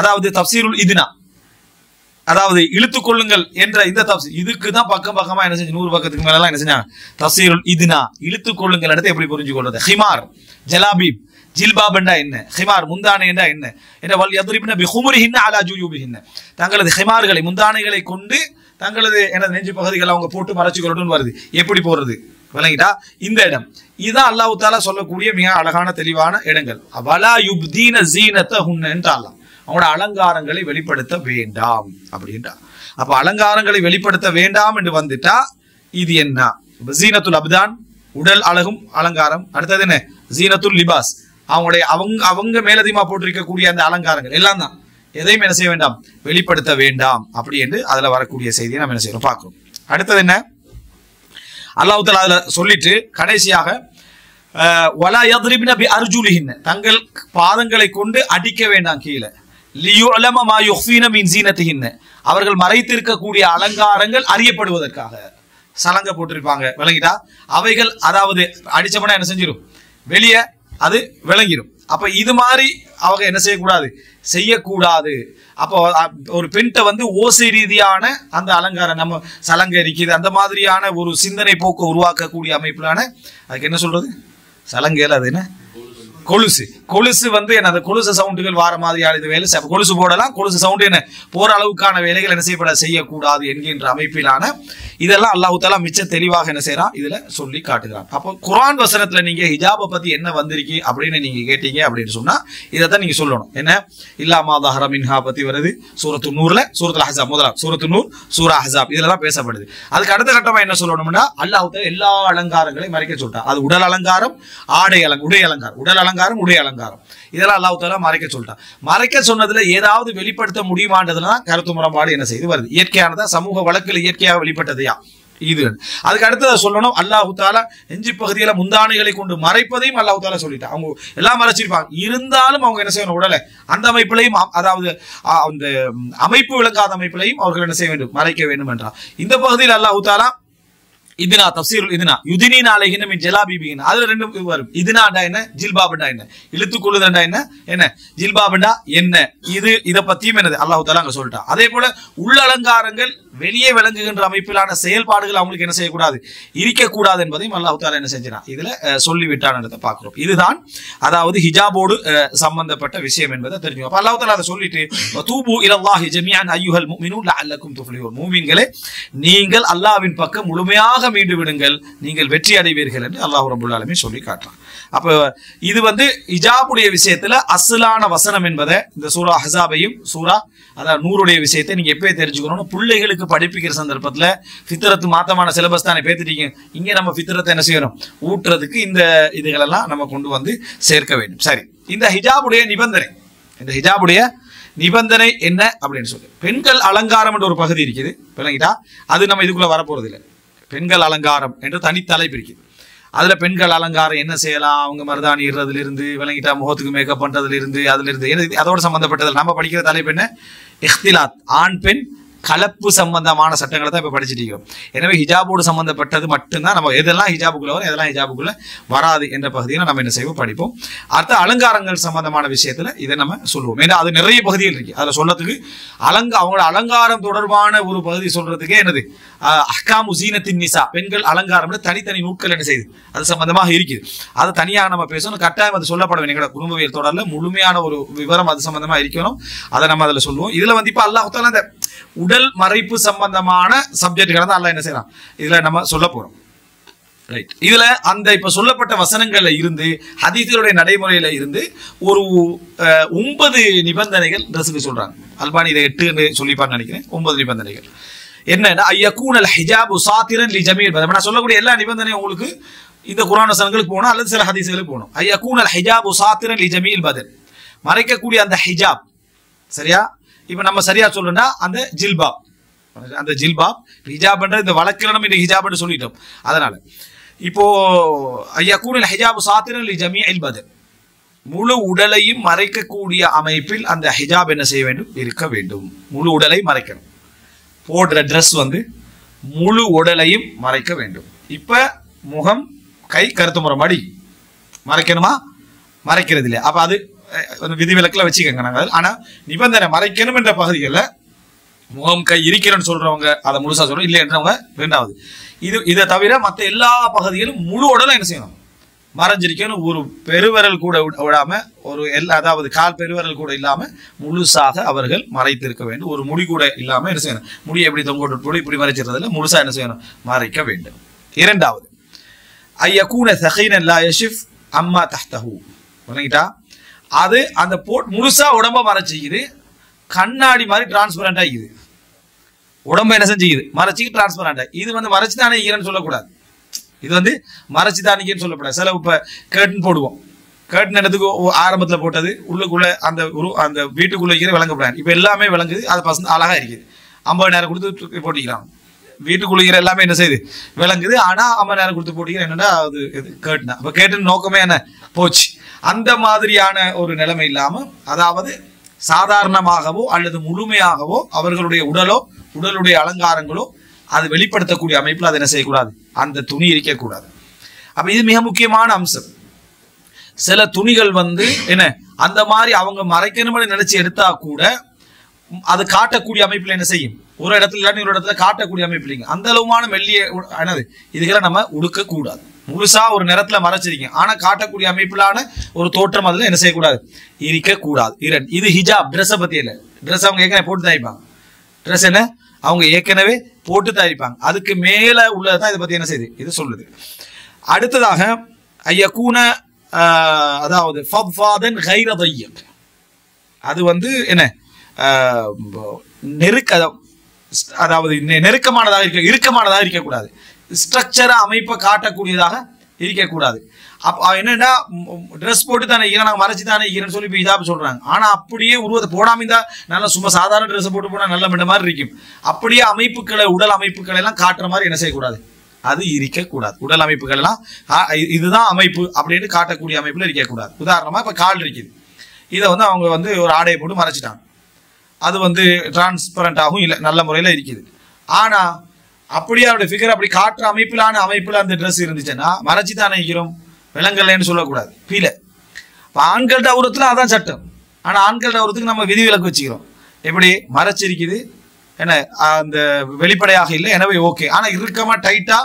அதாவது தஃப்சீருல் இதுனா அதாவது இழுத்துக் கொள்ளுங்கள் என்ற இந்த தப்சீர் இதுக்கு தான் பக்கமா என்ன செஞ்சு 100 பக்கத்துக்கு மேல என்ன செஞ்சாங்க தஃசீருல் இத்னா இழுத்துக் கொள்ளுங்கள் எடுத்து எப்படி புரிஞ்சு கொள்வது ஹிமார் ஜலாபீப் ஜில்பாப் என்றா என்ன ஹிமார் முந்தானை என்றா என்ன என்ற வல் யத்ரிப்ன பிஹுமுரிஹின்ன அலா ஜுயூபிஹின்ன தங்களது ஹிமார்களை முந்தானைகளை கொண்டு தங்களது எனது நெஞ்சு பகுதிகளை அவங்க போட்டு மறைச்சு கொள்ளட்டும்னு வருது எப்படி போறது விளங்கிட்டா இந்த இடம் இதுதான் அல்லாஹ் தஆலா சொல்லக்கூடிய மிக அழகான தெளிவான இடங்கள் வலா யுப்தீன ஸீனத்தஹுன்ன என்றாலாம் அவங்களோட அலங்காரங்களை வெளிப்படுத்த வேண்டாம் அப்படின்றா அப்ப அலங்காரங்களை வெளிப்படுத்த வேண்டாம் என்று வந்துட்டா இது என்ன ஜீனத்துல் அப்தான் உடல் அழகும் அலங்காரம் அடுத்தது என்ன ஜீனத்துல் லிபாஸ் அவங்களுடைய அவங்க மேலதிகமா போட்டிருக்கக்கூடிய அந்த அலங்காரங்கள் எல்லாம் தான் எதையும் என்ன செய்ய வேண்டாம் வெளிப்படுத்த வேண்டாம் அப்படி என்று அதுல வரக்கூடிய செய்தியை நம்ம என்ன செய்யறோம் பார்க்கிறோம் அடுத்தது என்ன அல்லாஹ் தஆலா அதுல சொல்லிட்டு கடைசியாக வலா யத்ரிப்ன பி அர்ஜுலிஹின்ன தங்கள் பாதங்களை கொண்டு அடிக்க வேண்டாம் கீழே லியுலம மா யுஃபீன மின் ஸீனத்திஹின்ன அவர்கள் மறைத்திருக்கக்கூடிய அலங்காரங்கள் அறியப்படுவதற்காக சலங்க போட்டிருப்பாங்க விளங்கிட்டா அவைகள் அதாவது அடிச்சபடியா என்ன செஞ்சிடும் வெளியே அது விளங்கிடும் அப்ப இது மாதிரி அவங்க என்ன செய்யக்கூடாது அப்போ ஒரு பெண்கிட்ட வந்து ஓசை ரீதியான அந்த அலங்காரம் நம்ம சலங்க இருக்குது அந்த மாதிரியான ஒரு சிந்தனை போக்கு உருவாக்கக்கூடிய அமைப்பிலான அதுக்கு என்ன சொல்றது சலங்கையில் அது என்ன கொலுசு வந்து என்ன அந்த கொலுசு சவுண்டுகள் வார மாதிரியான இது வேலை கொலுசு போடலாம் கொலுசு சவுண்டு என்ன போற அளவுக்கான வேலைகள் என்ன செய்யக்கூடாது என்கின்ற அமைப்பிலான இதெல்லாம் அல்லாஹ் தஆலா மிச்ச தெளிவாக என்ன செய்யறான் இதுல சொல்லி காட்டுகிறான் அப்போ குர்ஆன் வசனத்துல நீங்க ஹிஜாபை பத்தி என்ன வந்திருக்கு அப்படின்னு நீங்க கேட்டீங்க அப்படின்னு சொன்னா இதைத்தான் நீங்க சொல்லணும் என்ன இல்லாமா தஹர மின்ஹா பத்தி வருது சூரத்து நூர்ல சூரத்துல் அஹ்ஸாப் முதலாம் சூரத்து நூர் சூரா அஹ்ஸாப் இதுல தான் பேசப்படுது அதுக்கு அடுத்த கட்டமா என்ன சொல்லணும்னா அல்லாஹ் தஆலா எல்லா அலங்காரங்களையும் மறைக்க சொல்லிட்டான் அது உடல் அலங்காரம் உடை அலங்காரம் உடல் அலங்காரம் உடை அலங்காரம் இதெல்லாம் அல்லாஹ் தஆலா மறைக்க சொல்லிட்டான் மறைக்க சொன்னதுல ஏதாவது வெளிப்படுத்த முடியுமான்றதுல கருத்து முரண்பாடு என்ன செய்து வருது இயற்கையானதா சமூக வழக்கில் இயற்கையாக வெளிப்பட்டதையா இது அதுக்கு அடுத்ததை சொல்லணும் அல்லாஹ் தஆலா நெஞ்சு பகுதியில முந்தானைகளை கொண்டு மறைப்பதையும் அல்லாஹ் தஆலா சொல்லிட்டான் அவங்க எல்லாம் மறைச்சிருப்பாங்க இருந்தாலும் அவங்க என்ன செய்யணும் உடலை அந்த அமைப்பிலையும் அதாவது அந்த அமைப்பு விளங்காத அமைப்பிலையும் அவர்கள் என்ன செய்ய வேண்டும் மறைக்க வேண்டும் என்றார் இந்த பகுதியில் அல்லாஹ் தஆலா இதுனா தஃசீருல் இதுனா யுதினீன அலைஹின்ன மின் ஜலாபிபிஹின்ன அதுல ரெண்டு வரும் இதுனாடா என்ன ஜில்பாப்டா என்ன இழுத்துக்கொள்ளுதண்டா என்ன ஜில்பாப்டா என்ன இத பத்தியும் என்னது அல்லாஹ் தஆலா அங்க சொல்லிட்டான் அதே போல உள்ளலங்காரங்கள் வெளியே விளங்குகின்ற அமைப்பிலான செயல்பாடுகள் அவங்களுக்கு என்ன செய்யக்கூடாது இருக்கக்கூடாது என்பதையும் அல்லாஹ் தஆலா என்ன செஞ்சான் இதுல சொல்லிவிட்டான்றதை பார்க்கிறோம் இதுதான் அதாவது ஹிஜாபோடு சம்பந்தப்பட்ட விஷயம் என்பதை தெரிஞ்சுக்கணும் அப்ப அல்லாஹ் தஆலா அதை சொல்லிட்டு வதூபு இலல்லாஹி ஜமீஅன் அய்யுஹல் முஃமினூன் லஅல்லக்கும் துஃப்லிஹூன் மூமின்களே நீங்கள் அல்லாஹ்வின் பக்கம் முழுமையாக மீண்டு விடுங்கள் நீங்கள் வெற்றி அடைவீர்கள் என்று அல்லாஹ் ரப்பல் ஆலமீன் சொல்லி காட்டுறான் அப்ப இது வந்து ஹிஜாபுடைய விஷயத்துல அஸ்லான வசனம் என்பதை இந்த சூரா அஹ்ஸாபையும் சூரா அதாவது நூறுடைய விஷயத்தை நீங்க எப்பவே தெரிஞ்சுக்கணும் பிள்ளைகளுக்கு படிப்பிக்கிற சந்தர்ப்பத்துல ஃபித்ரத் மாத்தமான சிலபஸ் தானே பேத்துட்டீங்க இங்க நம்ம ஃபித்ரத்தை என்ன செய்யணும் ஊட்டுறதுக்கு இந்த இதுகளெல்லாம் நம்ம கொண்டு வந்து சேர்க்க வேண்டும் சரி இந்த ஹிஜாபுடைய நிபந்தனை என்ன அப்படின்னு சொல்லி பெண்கள் அலங்காரம் என்ற ஒரு பகுதி இருக்குது விளங்கிட்டா அது நம்ம இதுக்குள்ள வரப்போறது இல்லை பெண்கள் அலங்காரம் என்று தனி தலைப்பு இருக்குது அதுல பெண்கள் அலங்காரம் என்ன செய்யலாம் அவங்க மருதாணி இடுறதுல இருந்து விளங்கிட்டா முகத்துக்கு மேக்கப் பண்றதுல இருந்து அதுல இருந்து அதோட சம்பந்தப்பட்டது நம்ம படிக்கிற தலைப்பு என்ன இஹ்திலாத் ஆண் பெண் கலப்பு சம்பந்தமான சட்டங்களை தான் இப்ப படிச்சுட்டு இருக்கிறோம் எனவே ஹிஜாபோடு சம்பந்தப்பட்டது மட்டும்தான் நம்ம எதெல்லாம் ஹிஜாபுக்குள்ள வரும் எதெல்லாம் ஹிஜாபுக்குள்ள வராது என்ற பகுதியில் நம்ம என்ன செய்வோம் படிப்போம் அடுத்த அலங்காரங்கள் சம்பந்தமான விஷயத்துல இதை நம்ம சொல்லுவோம் ஏன்னா அது நிறைய பகுதிகள் இருக்கு அதுல சொல்லத்துக்கு அவங்களோட அலங்காரம் தொடர்பான ஒரு பகுதி சொல்றதுக்கே என்னது அஹ்காமு ஸீனத்தின் நிசா பெண்கள் அலங்காரம் தனித்தனி நூட்கள் என்ன செய்யுது அது சம்பந்தமாக இருக்குது அது தனியாக நம்ம பேசணும் கட்டாயம் அது சொல்லப்பட வேண்டும் எங்களோட குடும்பவியல் தொடர்ல முழுமையான ஒரு விவரம் அது சம்பந்தமா இருக்கணும் அதை நம்ம அதுல சொல்லுவோம் இதுல வந்து இப்ப அல்லாஹ் தஆலா அந்த உடல் மறைப்பு சம்பந்தமான சப்ஜெக்ட்களை தான் அல்லாஹ் என்ன செய்யறான் இதுல நம்ம சொல்ல போறோம் ரைட் இதுல அந்த இப்ப சொல்லப்பட்ட வசனங்கள்ல இருந்து ஹதீஸுடைய நடைமுறையில இருந்து ஒரு 9 நிபந்தனைகள் ரசூல் சொல்றாங்க அல்பானி இதை 8 என்று சொல்லிப்பான்னு நினைக்கிறேன் 9 நிபந்தனைகள் என்னன்னா ஐயகூனல் ஹிஜாபு சாத்திரன் லி ஜமீல் பதம் நான் சொல்லக்கூடிய எல்லா நிபந்தனையும் உங்களுக்கு இந்த குர்ஆன் வசனங்களுக்கு போகணும் அல்லது சில ஹதீஸ்களுக்கு போகணும் ஐயகூனல் ஹிஜாபு சாத்திரன் லி ஜமீல் பதன் மறைக்கக்கூடிய அந்த ஹிஜாப் சரியா இப்ப நம்ம சரியா சொல்லணும்னா அந்த ஜில்பாப் ஹிஜாப்ன்ற இந்த வழக்கில் நம்ம இந்த ஹிஜாப்னு சொல்லிட்டோம் அதனால இப்போ ஐயகூனல் ஹிஜாபு சாத்திரன் லி ஜமீல் பதன் முழு உடலையும் மறைக்கக்கூடிய அமைப்பில் அந்த ஹிஜாப் என்ன செய்ய வேண்டும் இருக்க வேண்டும் முழு உடலை மறைக்கணும் போடுற ட்ரெஸ் வந்து முழு உடலையும் மறைக்க வேண்டும் இப்ப முகம் கை கருத்து முறை மடி மறைக்கணுமா மறைக்கிறது இல்லையா அப்ப அது விதிவிலக்குல வச்சுக்கோங்க நாங்கள் ஆனா நிபந்தனை மறைக்கணும் என்ற பகுதிகளில் முகம் கை இருக்கிறேன்னு சொல்றவங்க அதை முழுசா சொல்றோம், இல்லைன்றவங்க ரெண்டாவது. இதை தவிர மற்ற எல்லா பகுதிகளும் முழு உடலும் என்ன செய்யணும், மறைஞ்சிருக்கணும். ஒரு பெருவிரல் கூட விடாம, ஒரு அதாவது கால் பெருவிரல் கூட இல்லாம முழுசாக அவர்கள் மறைத்திருக்க வேண்டும். ஒரு முடி கூட இல்லாம என்ன செய்யணும், முடியை எப்படி தொங்கோட்டு போட்டு இப்படி மறைச்சிருந்ததுல முழுசா என்ன செய்யணும், மறைக்க வேண்டும். இரண்டாவது, ஐயக்கூன சஹீனன் லா யஷிஃப் அம்மா தஹ்தஹு. புரியுதா? அது அந்த முழுசா உடம்ப மறைச்சிக்குது, கண்ணாடி மாதிரி டிரான்ஸ்பரண்டா இருக்குது. உடம்ப என்ன செஞ்சுக்குது, மறைச்சிக்கு டிரான்ஸ்பரண்டா. இது வந்து மறைச்சு தானே ஈரன்னு சொல்லக்கூடாது, இது வந்து மறைச்சு தானிக்கன்னு சொல்லக்கூடாது. சில இப்ப கேர்டன் போடுவோம், கேர்டன் இடத்துக்கு ஆரம்பத்துல போட்டது உள்ளுக்குள்ள அந்த வீட்டுக்குள்ள இருக்கிற விளங்கப்படாது. இப்ப எல்லாமே விளங்குது, அது பசங்க அழகா இருக்குது. 50 நேரம் கொடுத்து போட்டிக்கிறான், வீட்டுக்குள்ள எல்லாமே என்ன செய்யுது, விளங்குது. ஆனா 50 நேரம் கொடுத்து போட்டிக்கிற என்னன்னா அது கேர்டன். அப்ப கேர்டன் நோக்கமே என்ன போச்சு. அந்த மாதிரியான ஒரு நிலைமை இல்லாம, அதாவது சாதாரணமாகவோ அல்லது முழுமையாகவோ அவர்களுடைய உடலுடைய அலங்காரங்களோ அது வெளிப்படுத்தக்கூடிய அமைப்பில் அதை என்ன செய்யக்கூடாது, அந்த துணி இருக்கக்கூடாது. அப்ப இது மிக முக்கியமான அம்சம். சில துணிகள் வந்து என்ன அந்த மாதிரி அவங்க மறைக்கணும்னு நினைச்சு எடுத்தா கூட அது காட்டக்கூடிய அமைப்பில் என்ன செய்யும், ஒரு இடத்துல இல்லாட்டி ஒரு இடத்துல காட்டக்கூடிய அமைப்பில்லைங்க. அந்த அளவுமான மெல்லிய என்னது இதுகளை நம்ம உடுக்க கூடாது. முழுசா ஒரு நிறத்துல மறைச்சிருக்கீங்க, ஆனா காட்டக்கூடிய அமைப்பிலான ஒரு தோற்றம் அதுல என்ன செய்யக்கூடாது, இருக்கக்கூடாது. இது ஹிஜாப். ட்ரெஸ்ஸை பத்தி இல்லை, ட்ரெஸ் அவங்க ஏற்கனவே போட்டு தயாரிப்பாங்க. ட்ரெஸ் என்ன அவங்க ஏற்கனவே போட்டு தயாரிப்பாங்க. அதுக்கு மேல உள்ளதான் இதை பத்தி என்ன செய்யுது, இது சொல்லுது. அடுத்ததாக ஐயக்கூன, அதாவது ஃபத்ஃபாதன் கைர தையக். அது வந்து என்ன அதாவது நெருக்கமானதாக இறுக்கமானதாக இருக்கக்கூடாது, ஸ்ட்ரக்சரா அமைப்பை காட்டக்கூடியதாக இருக்கக்கூடாது. அப்ப என்னன்னா ட்ரெஸ் போட்டு தானே நாங்கள் மறைச்சு தானே ஈரன்னு சொல்லி இப்போ இதாக சொல்றாங்க. ஆனா அப்படியே உருவத்தை போடாம இருந்தா நல்லா சும்மா சாதாரண ட்ரெஸ் போட்டு போனா நல்ல மிட்ட மாதிரி இருக்கும். அப்படியே அமைப்புகளை, உடல் அமைப்புகளை எல்லாம் காட்டுற மாதிரி என்ன செய்யக்கூடாது, அது இருக்கக்கூடாது. உடல் அமைப்புகள் எல்லாம் இதுதான் அமைப்பு அப்படின்னு காட்டக்கூடிய அமைப்புல இருக்கக்கூடாது. உதாரணமா இப்ப கால் இருக்குது, இதை வந்து அவங்க வந்து ஒரு ஆடையை போட்டு மறைச்சிட்டாங்க, அது வந்து டிரான்ஸ்பரண்டாகவும் இல்லை, நல்ல முறையில் இருக்குது. ஆனா அப்படியே அவருடைய ஃபிகர் அப்படி காட்டுற அமைப்பில் அந்த ட்ரெஸ் இருந்துச்சுன்னா மறைச்சி தானே இருக்கிறோம், விலங்கல்லைன்னு சொல்லக்கூடாது. கீழ இப்போ ஆண்கள்ட உரத்துல அதான் சட்டம். ஆனா ஆண்கள்ட உரத்துக்கு நம்ம விதிவிலக்கு வச்சுக்கிறோம். எப்படி மறைச்சிருக்குது என்ன அந்த வெளிப்படையாக இல்லை, எனவே ஓகே. ஆனா இறுக்கமா டைட்டா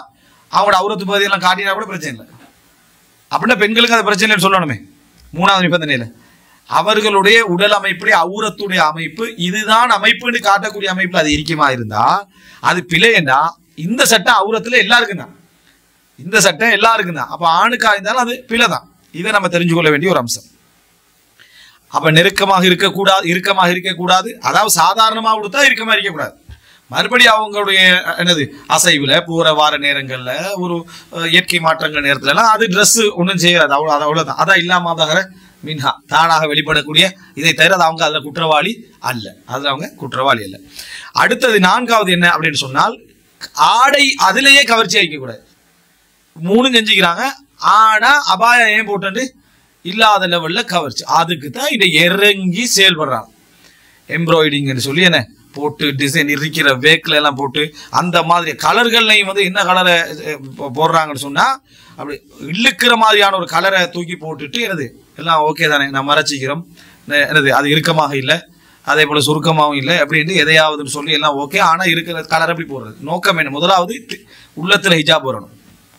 அவங்களோட அவுரத்து பகுதியெல்லாம் காட்டினா கூட பிரச்சனை இல்லை. அப்படின்னா பெண்களுக்கு அது பிரச்சனை இல்லைன்னு சொல்லணுமே. 3வது நிபந்தனையில அவர்களுடைய உடல் அமைப்புடைய அவுரத்துடைய அமைப்பு இதுதான் அமைப்புன்னு காட்டக்கூடிய அமைப்புல அது இருக்குமா இருந்தா அது பிழைன்னா இந்த சட்டம் அவுரத்துல எல்லாருக்கும் தான், இந்த சட்டம் எல்லாருக்கும் தான். அப்ப ஆணுக்கா இருந்தாலும் அது பிழை தான். இதை நம்ம தெரிஞ்சு கொள்ள வேண்டிய ஒரு அம்சம். அப்ப நெருக்கமாக இருக்கக்கூடாது, அதாவது சாதாரணமாக கொடுத்தா இறுக்கமா இருக்கக்கூடாது. மறுபடியும் அவங்களுடைய என்னது அசைவுல போற வார நேரங்கள்ல ஒரு இயற்கை மாற்றங்கள் நேரத்துல எல்லாம் அது ட்ரெஸ் ஒன்றும் செய்யாது, அவ்வளவுதான். அதான் இல்லாம மின்ஹா தானாக வெளிப்படக்கூடிய, இதை தவிர அவங்க அதுல குற்றவாளி அல்ல, அதுல அவங்க குற்றவாளி அல்ல. அடுத்தது 4வது என்ன அப்படின்னு சொன்னால், ஆடை அதிலேயே கவர்ச்சி அளிக்கக்கூடாது. 3 செஞ்சுக்கிறாங்க, ஆனா அபாயம் ஏன் போட்டு இல்லாத லெவல்ல கவர்ச்சி, அதுக்கு தான் இதை இறங்கி செயல்படுறாங்க. எம்ப்ராய்டிங்னு சொல்லி என்ன போட்டு டிசைன் இருக்கிற வேக்கில் எல்லாம் போட்டு அந்த மாதிரி கலர்கள்லையும் வந்து என்ன கலரை போடுறாங்கன்னு சொன்னா அப்படி இழுக்கிற மாதிரியான ஒரு கலரை தூக்கி போட்டுட்டு என்னது எல்லாம் ஓகே தானே நம்ம மறைச்சிக்கிறோம், என்னது அது இறுக்கமாக இல்லை, அதே போல சுருக்கமாகவும் இல்லை அப்படின்ட்டு எதையாவதுன்னு சொல்லி எல்லாம் ஓகே. ஆனா இருக்கிற கலர் அப்படி போடுறது நோக்கம் என்ன, முதலாவது உள்ளத்துல ஹிஜாப் வரணும்.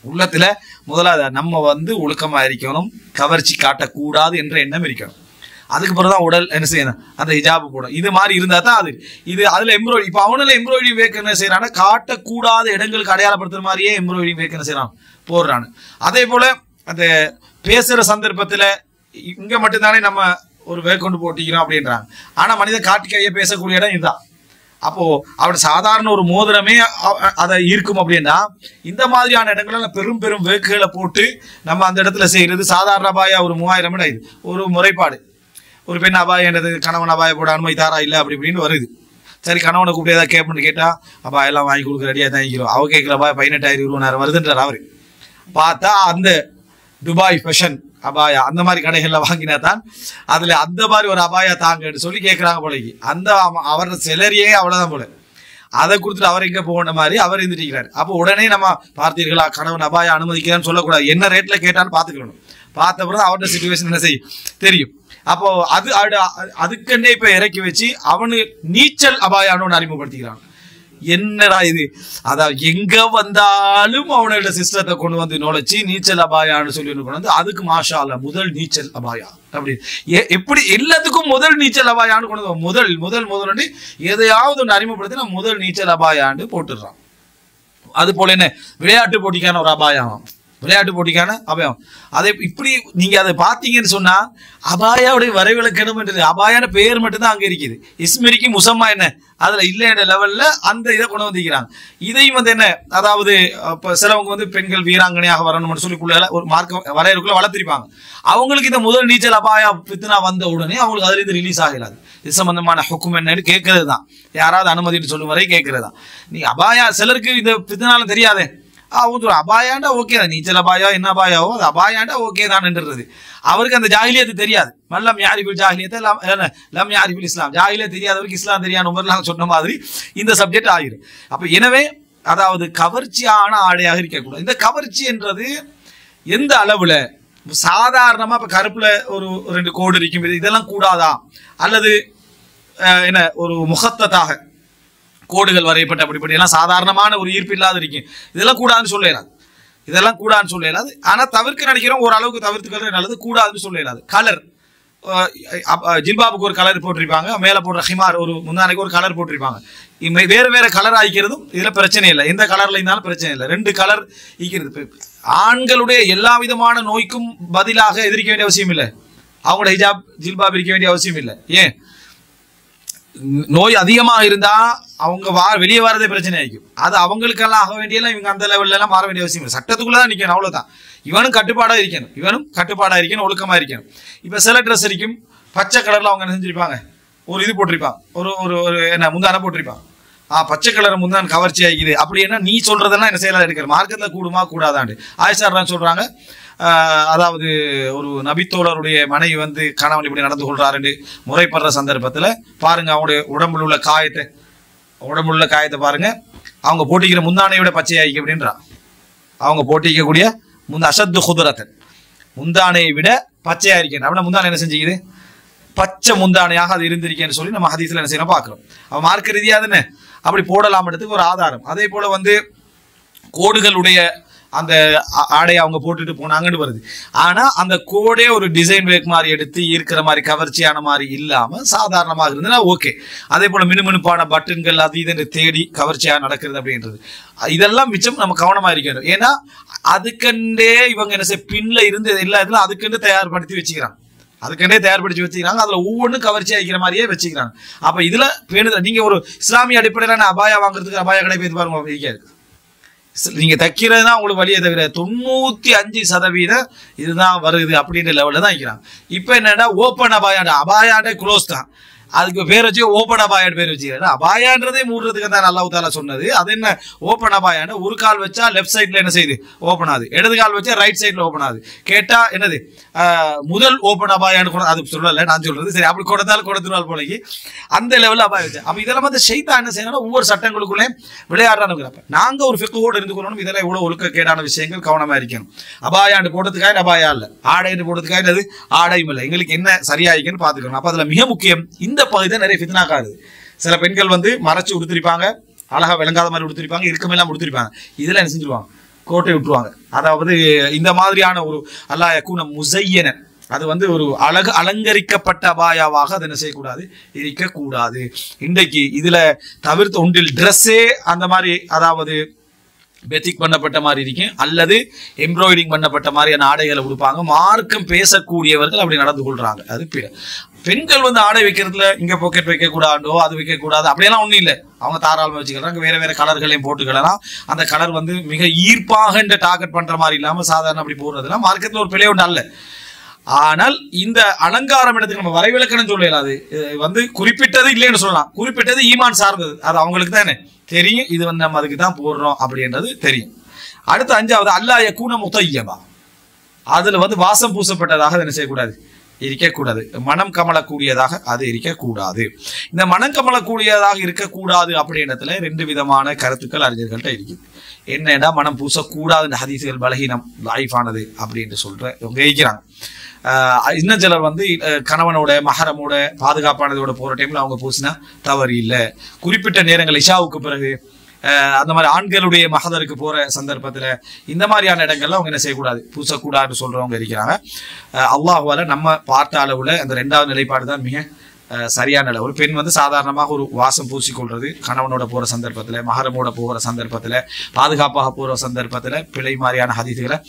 உள்ளத்துல முதலாவது நம்ம வந்து ஒழுக்கமா இருக்கணும், கவர்ச்சி காட்டக்கூடாது என்ற எண்ணம் இருக்கணும். அதுக்கு பிறகுதான் உடல் என்ன செய்யணும், அந்த ஹிஜாப் போடும். இது மாதிரி இருந்தா தான் அது இது அதுல எம்ப்ராய்டரி. இப்ப அவனால எம்ப்ராய்டரி வேக் என்ன செய்யறாங்க, காட்டக்கூடாத இடங்களுக்கு அடையாளப்படுத்துற மாதிரியே எம்ப்ராய்டரி வேக் என்ன செய்யறான் போடுறான்னு. அதே போல அந்த பேசுற சந்தர்ப்பத்துல இங்க மட்டும்தானே நம்ம ஒரு வேக் கொண்டு போட்டிக்கிறோம் அப்படின்றாங்க. ஆனா மனித காட்டி கையை பேசக்கூடிய இடம் இதுதான். அப்போ அவட சாதாரண ஒரு மோதிரமே அதை இருக்கும் அப்படின்னா இந்த மாதிரியான இடங்கள்ல பெரும் பெரும் வேக்குகளை போட்டு நம்ம அந்த இடத்துல செய்யறது சாதாரண அபாயா ஒரு 3000 இது ஒரு முறைப்பாடு. ஒரு பெண் அபாயன்றது கணவன் அபாய போட அனுமதி தாரா இல்லை அப்படி இப்படின்னு வருது. சரி கணவனை கூப்பிட்டு ஏதாவது கேட்புன்னு கேட்டா அபாயெல்லாம் வாங்கி கொடுக்க ரெடியாக தான் இருக்கிறோம். அவ கேட்குற அபாயம் 18,000 20,000 வருதுன்றார். அவரு பார்த்தா அந்த துபாய் ஃபேஷன் அபாயா அந்த மாதிரி கடைகள்ல வாங்கினா தான் அதுல அந்த மாதிரி ஒரு அபாயா தாங்கன்னு சொல்லி கேட்கறாங்க போலக்கு. அந்த அவரோட செலரியே அவ்வளவுதான் போல. அதை கொடுத்துட்டு அவர் எங்க போன மாதிரி அவர் இருந்துட்டு. அப்போ உடனே நம்ம பார்த்தீர்களா கணவன் அபாயா அனுமதிக்கிறான்னு சொல்லக்கூடாது. என்ன ரேட்ல கேட்டான்னு பாத்துக்கணும். பார்த்த பிறகு அவரோட சிச்சுவேஷன் என்ன செய்யும் தெரியும். அப்போ அதுக்கண்டே இப்ப இறக்கி வச்சு அவனு நீச்சல் அபாயான்னு ஒன்று அறிமுகப்படுத்திக்கிறான். என்னடா இது, அதாவது எங்க வந்தாலும் அவனோட சிஸ்டத்தை கொண்டு வந்து நுழைச்சி நீச்சல் அபாயான்னு சொல்லி கொண்டு வந்து அதுக்கு மாஷா அல்ல முதல் நீச்சல் அபாயா அப்படி எப்படி எல்லாத்துக்கும் முதல் நீச்சல் அபாயான்னு கொண்டு வந்து முதல் எதையாவது ஒன்று அறிமுகப்படுத்தி முதல் நீச்சல் அபாயான்னு போட்டுடுறான். அது போல என்ன விளையாட்டு போட்டிக்கான ஒரு அபாயம், விளையாட்டு போட்டிக்கான அபாயம். அதை இப்படி நீங்க அதை பார்த்தீங்கன்னு சொன்னா அபாயாவுடைய வரைவிலக்கணம் என்றது அபாயான பெயர் மட்டும்தான் அங்க இருக்குது. இஸ்மிரிக்கு முசம்மா என்ன அதுல இல்லைன்ற லெவல்ல அந்த இதை கொண்டு வந்திருக்கிறாங்க. இதையும் வந்து என்ன, அதாவது சிலவங்க வந்து பெண்கள் வீராங்கனையாக வரணும்னு சொல்லி ஒரு மார்க்க வரையறுக்குள்ள வளர்த்திருப்பாங்க. அவங்களுக்கு இந்த முதல் நீச்சல் அபாயா பித்னா வந்த உடனே அவங்களுக்கு அதுல இருந்து ரிலீஸ் ஆகலாது. இது சம்பந்தமான ஹுக்கும் என்னன்னு கேட்கறது தான், யாராவது அனுமதின்னு சொல்லும் வரை கேட்கறது தான். நீ அபாயா சிலருக்கு இந்த பித்னாலும் தெரியாதே, அவங்க அபாயாண்டா ஓகே தான், நீச்சல் அபாயா என்ன அபாயாவோ அது அபாயாண்டா ஓகே தான்ன்றது. அவருக்கு அந்த ஜாஹிலியத்து தெரியாது. மல்லம் யாரிபில் ஜாஹிலியத்தை லம் யாரிபில் இஸ்லாம், ஜாஹிலியத் தெரியாதவருக்கு இஸ்லாம் தெரியாத உமர்லாம் சொன்ன மாதிரி இந்த சப்ஜெக்ட் ஆகிடும். அப்ப எனவே அதாவது கவர்ச்சியான ஆடையாக இருக்கக்கூடாது. இந்த கவர்ச்சி என்றது எந்த அளவுல, சாதாரணமா இப்ப கருப்புல ஒரு 2 கோடு இருக்கும், இதெல்லாம் கூடாதா, அல்லது என்ன ஒரு முகத்ததாக கோடுகள் வரையப்பட்ட அப்படிப்பட்ட எல்லாம் சாதாரணமான ஒரு ஈர்ப்பு இல்லாத இருக்கும், இதெல்லாம் கூடாதுன்னு சொல்லலாது, இதெல்லாம் கூடாதுன்னு சொல்லலாது. ஆனா தவிர்க்க நினைக்கிறோம் ஓரளவுக்கு தவிர்த்துக்கிறது நல்லது, கூடாதுன்னு சொல்லலாது. கலர், ஜில்பாபுக்கு ஒரு கலர் போட்டிருப்பாங்க, மேல போடுற ஹிமார் ஒரு முந்தானைக்கு ஒரு கலர் போட்டிருப்பாங்க. வேற வேற கலர் ஆகிக்கிறதும் இதுல பிரச்சனை இல்லை, எந்த கலர்ல இருந்தாலும் பிரச்சனை இல்லை. 2 கலர் ஈக்கிறது. ஆண்களுடைய எல்லா விதமான நோய்க்கும் பதிலாக எதிர்க்க வேண்டிய அவசியம் இல்லை, அவங்களோட ஹிஜாப் ஜில்பாப் இருக்க வேண்டிய அவசியம் இல்லை. ஏன், நோய் அதிகமாக இருந்தா அவங்க வெளியே வரதே பிரச்சனை ஆகிக்கும். அது அவங்களுக்கெல்லாம் ஆக வேண்டியெல்லாம் இவங்க அந்த லெவல்ல எல்லாம் மாற வேண்டிய அவசியம் இல்லை. சட்டத்துக்குள்ளதான் நிற்கணும், அவ்வளவுதான். இவனும் கட்டுப்பாடா இருக்கணும், ஒழுக்கமா இருக்கணும். இப்ப சில ட்ரெஸ் இருக்கும் பச்சை கலர்ல அவங்க என்ன செஞ்சிருப்பாங்க, ஒரு இது போட்டிருப்பாங்க, ஒரு என்ன முந்தான போட்டிருப்பாங்க. பச்சை கலர் முந்தான் கவர்ச்சி ஆகிக்குது அப்படின்னா நீ சொல்றதெல்லாம் என்ன செய்யலாம் எடுக்கிற மார்க்கத்துல கூடுமா கூடாதாண்டு. ஆயிஷா சொல்றாங்க, அதாவது ஒரு நபித்தோழருடைய மனைவி வந்து கணவன் இப்படி நடந்து கொள்றாருன்னு முறைப்படுற சந்தர்ப்பத்தில் பாருங்க, அவங்களுடைய உடம்புல உள்ள காயத்தை பாருங்க, அவங்க போட்டிக்கிற முந்தானையோட பச்சையாயிக்கு அப்படின்றா. அவங்க போட்டிக்கக்கூடிய அசத்து குதிரத்தன் முந்தானையை விட பச்சையா இருக்கேன் அப்படின்னா முந்தானை என்ன செஞ்சுக்குது, பச்சை முந்தானையாக அது இருந்திருக்கேன்னு சொல்லி நம்ம ஹதீஸ்ல என்ன செய்யணும் பார்க்கிறோம். அவன் மார்க்க ரீதியா தானே அப்படி போடலாம்ன்றதுக்கு ஒரு ஆதாரம். அதே போல வந்து கோடுகளுடைய அந்த ஆடையை அவங்க போட்டுட்டு போனாங்கன்னு வருது. ஆனா அந்த கோடே ஒரு டிசைன் வேக் மாதிரி எடுத்து இருக்கிற மாதிரி கவர்ச்சியான மாதிரி இல்லாம சாதாரணமாக இருந்ததுன்னா ஓகே. அதே போல மினுமினுப்பான பட்டன்கள் அது இதுன்னு தேடி கவர்ச்சியாக நடக்கிறது அப்படின்றது இதெல்லாம் மிச்சம் நம்ம கவனமா இருக்கணும். ஏன்னா அதுக்கண்டே இவங்க என்ன செய்ய பின்ல இருந்து எல்லா இதெல்லாம் அதுக்கண்டு தயார்படுத்தி வச்சுக்கிறாங்க, அதுல ஒவ்வொன்றும் கவர்ச்சி ஆகிக்கிற மாதிரியே வச்சுக்கிறாங்க. அப்ப இதுல பேணுதல், நீங்க ஒரு இஸ்லாமிய அடிப்படையில அபாயா வாங்குறதுக்கு அபாய கடை போய் பாருங்க, நீங்க தைக்கிறது தான் உங்களுக்கு வழியை தவிர 95% இதுதான் வருது அப்படின்ற லெவல்ல தான் வைக்கிறாங்க. இப்ப என்னடா ஓப்பன் அபாயாண்டே க்ளோஸ் தான், அதுக்கு பேர் வச்சு ஓப்பன் அபாயான்னு பேர் வச்சுக்கிறேன். அபாயான்றதே மூடுறதுக்கு தான் அல்லாஹ் தஆலா சொன்னது. அது என்ன ஓப்பன் அபாயான்னு, ஒரு கால் வச்சா லெஃப்ட் சைட்ல என்ன செய்யுது ஓப்பன் ஆகுது, இடது கால் வச்சா ரைட் சைட்ல ஓப்பன் ஆகுது. கேட்டா என்னது முதல் ஓப்பன் அபாயான்னு அது சொல்லல, நான் சொல்றது சரி, அப்படி கொடுத்துருவாள் போலக்கு அந்த லெவலில் அபாயம் வச்சு. அப்ப இதெல்லாம் வந்து ஷைத்தான் என்ன செய்யணும், ஒவ்வொரு சட்டங்களுக்குள்ளே விளையாடுறானுங்கிறப்ப நாங்க ஒரு ஃபிக்ஹோடு இருந்துக்கணும். இதெல்லாம் இவ்வளவு ஒழுக்கக்கேடான விஷயங்கள் கவனமா இருக்கணும். அபாயாண்டு போடுறதுக்காக அபாயா இல்ல, ஆடைன்னு போடுறதுக்காக அது ஆடையும் இல்லை, எங்களுக்கு என்ன சரியாயிக்குன்னு பாத்துக்கணும். அப்ப அதுல மிக முக்கியம் இந்த பகுதி நிறைய ஃபித்னாக்காது. சில பெண்கள் வந்து மறைச்சு உடுத்திருப்பாங்க, அழகா விளங்காத மாதிரி உடுத்திருப்பாங்க, இறுக்கமெல்லாம் உடுத்திருப்பாங்க, இதெல்லாம் என்ன செஞ்சிருவாங்க கோட்டை விட்டுருவாங்க. அதாவது இந்த மாதிரியான ஒரு அல்லாஹ் யகூன முஸய்யன, அது வந்து ஒரு அலங்கரிக்கப்பட்ட அபாயாவாக அதை என்ன செய்யக்கூடாது, இருக்கக்கூடாது. இன்றைக்கு இதுல தவிர்த்து ஒன்றில் ட்ரெஸ்ஸே அந்த மாதிரி, அதாவது பெத்திக் பண்ணப்பட்ட மாதிரி இருக்கும், அல்லது எம்ப்ராய்டிங் பண்ணப்பட்ட மாதிரியான ஆடைகளை கொடுப்பாங்க. மார்க்கம் பேசக்கூடியவர்கள் அப்படி நடந்து கொள்றாங்க. அது பெண்கள் வந்து ஆடை வைக்கிறதுல இங்க பாக்கெட் வைக்க கூடாதோ அது வைக்க கூடாது அப்படியெல்லாம் ஒண்ணும் இல்லை, அவங்க தாராளமா வச்சுக்கிறாங்க. வேற வேற கலர்களையும் போட்டுக்கலாம். அந்த கலர் வந்து மிக ஈர்ப்பாக டார்கெட் பண்ற மாதிரி இல்லாம சாதாரண அப்படி போடுறதுல மார்க்கெட்ல ஒரு பிழை ஒன்று அல்ல. ஆனால் இந்த அலங்காரம் இடத்துக்கு நம்ம வரைவிலக்கணம் சொல்லலாம். அது வந்து குறிப்பிட்டது இல்லைன்னு சொல்லலாம், குறிப்பிட்டது ஈமான் சார்ந்தது, அது அவங்களுக்கு தானே தெரியும், இது வந்து நம்ம அதுக்கு தான் போடுறோம் அப்படின்றது தெரியும். அடுத்து 5வது அல்லாஹ் யகூன முத்தய்யபா, அதுல வந்து வாசம் பூசப்பட்டதாக என்ன செய்யக்கூடாது, இருக்கக்கூடாது. மனம் கமலக்கூடியதாக அது இருக்கக்கூடாது. இந்த மனம் கமலக்கூடியதாக இருக்கக்கூடாது அப்படின்றதுல 2 விதமான கருத்துக்கள் அறிஞர்கள்ட்ட இருக்குது. என்னடா மனம் பூசக்கூடாது, ஹதீசுகள் பலகீனம் லைஃபானது அப்படின்னு சொல்ற இவங்க இருக்கிறாங்க. இன்னும் சிலர் வந்து கணவனோட மஹரமோட பாதுகாப்பானதோட போற டைம்ல அவங்க பூசினா தவறு இல்லை. குறிப்பிட்ட நேரங்கள் இஷாவுக்கு பிறகு அந்த மாதிரி ஆண்களுடைய மகதருக்கு போற சந்தர்ப்பத்துல இந்த மாதிரியான இடங்கள்ல அவங்க என்ன செய்யக்கூடாது, பூசக்கூடாதுன்னு சொல்றவங்க இருக்கிறாங்க. அல்லாஹ்வால நம்ம பார்த்த அளவுல அந்த 2வது நிலைப்பாடு தான் மிக சரியான அளவு. ஒரு பெண் வந்து சாதாரணமாக ஒரு வாசம் பூசிக்கொள்றது கணவனோட போற சந்தர்ப்பத்துல, மஹரமோட போகிற சந்தர்ப்பத்துல, பாதுகாப்பாக போற சந்தர்ப்பத்துல பிழை மாதிரியான ஹதீஸ்களை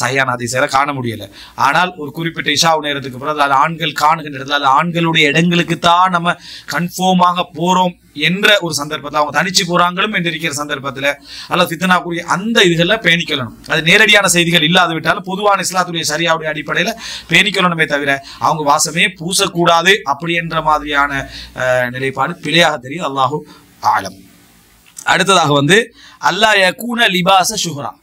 சரியான ஹதீஸ்களை காண முடியல. ஆனால் ஒரு குறிப்பிட்ட இஷாவு நேரத்துக்கு பிறகு அது ஆண்கள் காணுகின்ற இடத்துல அது ஆண்களுடைய இடங்களுக்கு தான் நம்ம கன்ஃபார்மாக போறோம் என்ற ஒரு சந்தர்ப்பத்தில் அவங்க தனிச்சு போறாங்களும் என்று இருக்கிற சந்தர்ப்பத்தில் அல்லது ஃபித்னாக்குரிய அந்த இதுகளில் பேணிக்கொள்ளணும். அது நேரடியான செய்திகள் இல்லாது விட்டாலும் பொதுவான இஸ்லாத்துடைய சரியாவுடைய அடிப்படையில் பேணிக்கொள்ளணுமே தவிர அவங்க வாசமே பூசக்கூடாது அப்படி என்ற மாதிரியான நிலைப்பாடு பிழையாக தெரியுது. அல்லாஹு ஆலம். அடுத்ததாக வந்து அல்லா யகூன லிபாஸ ஷுஹ்ரா.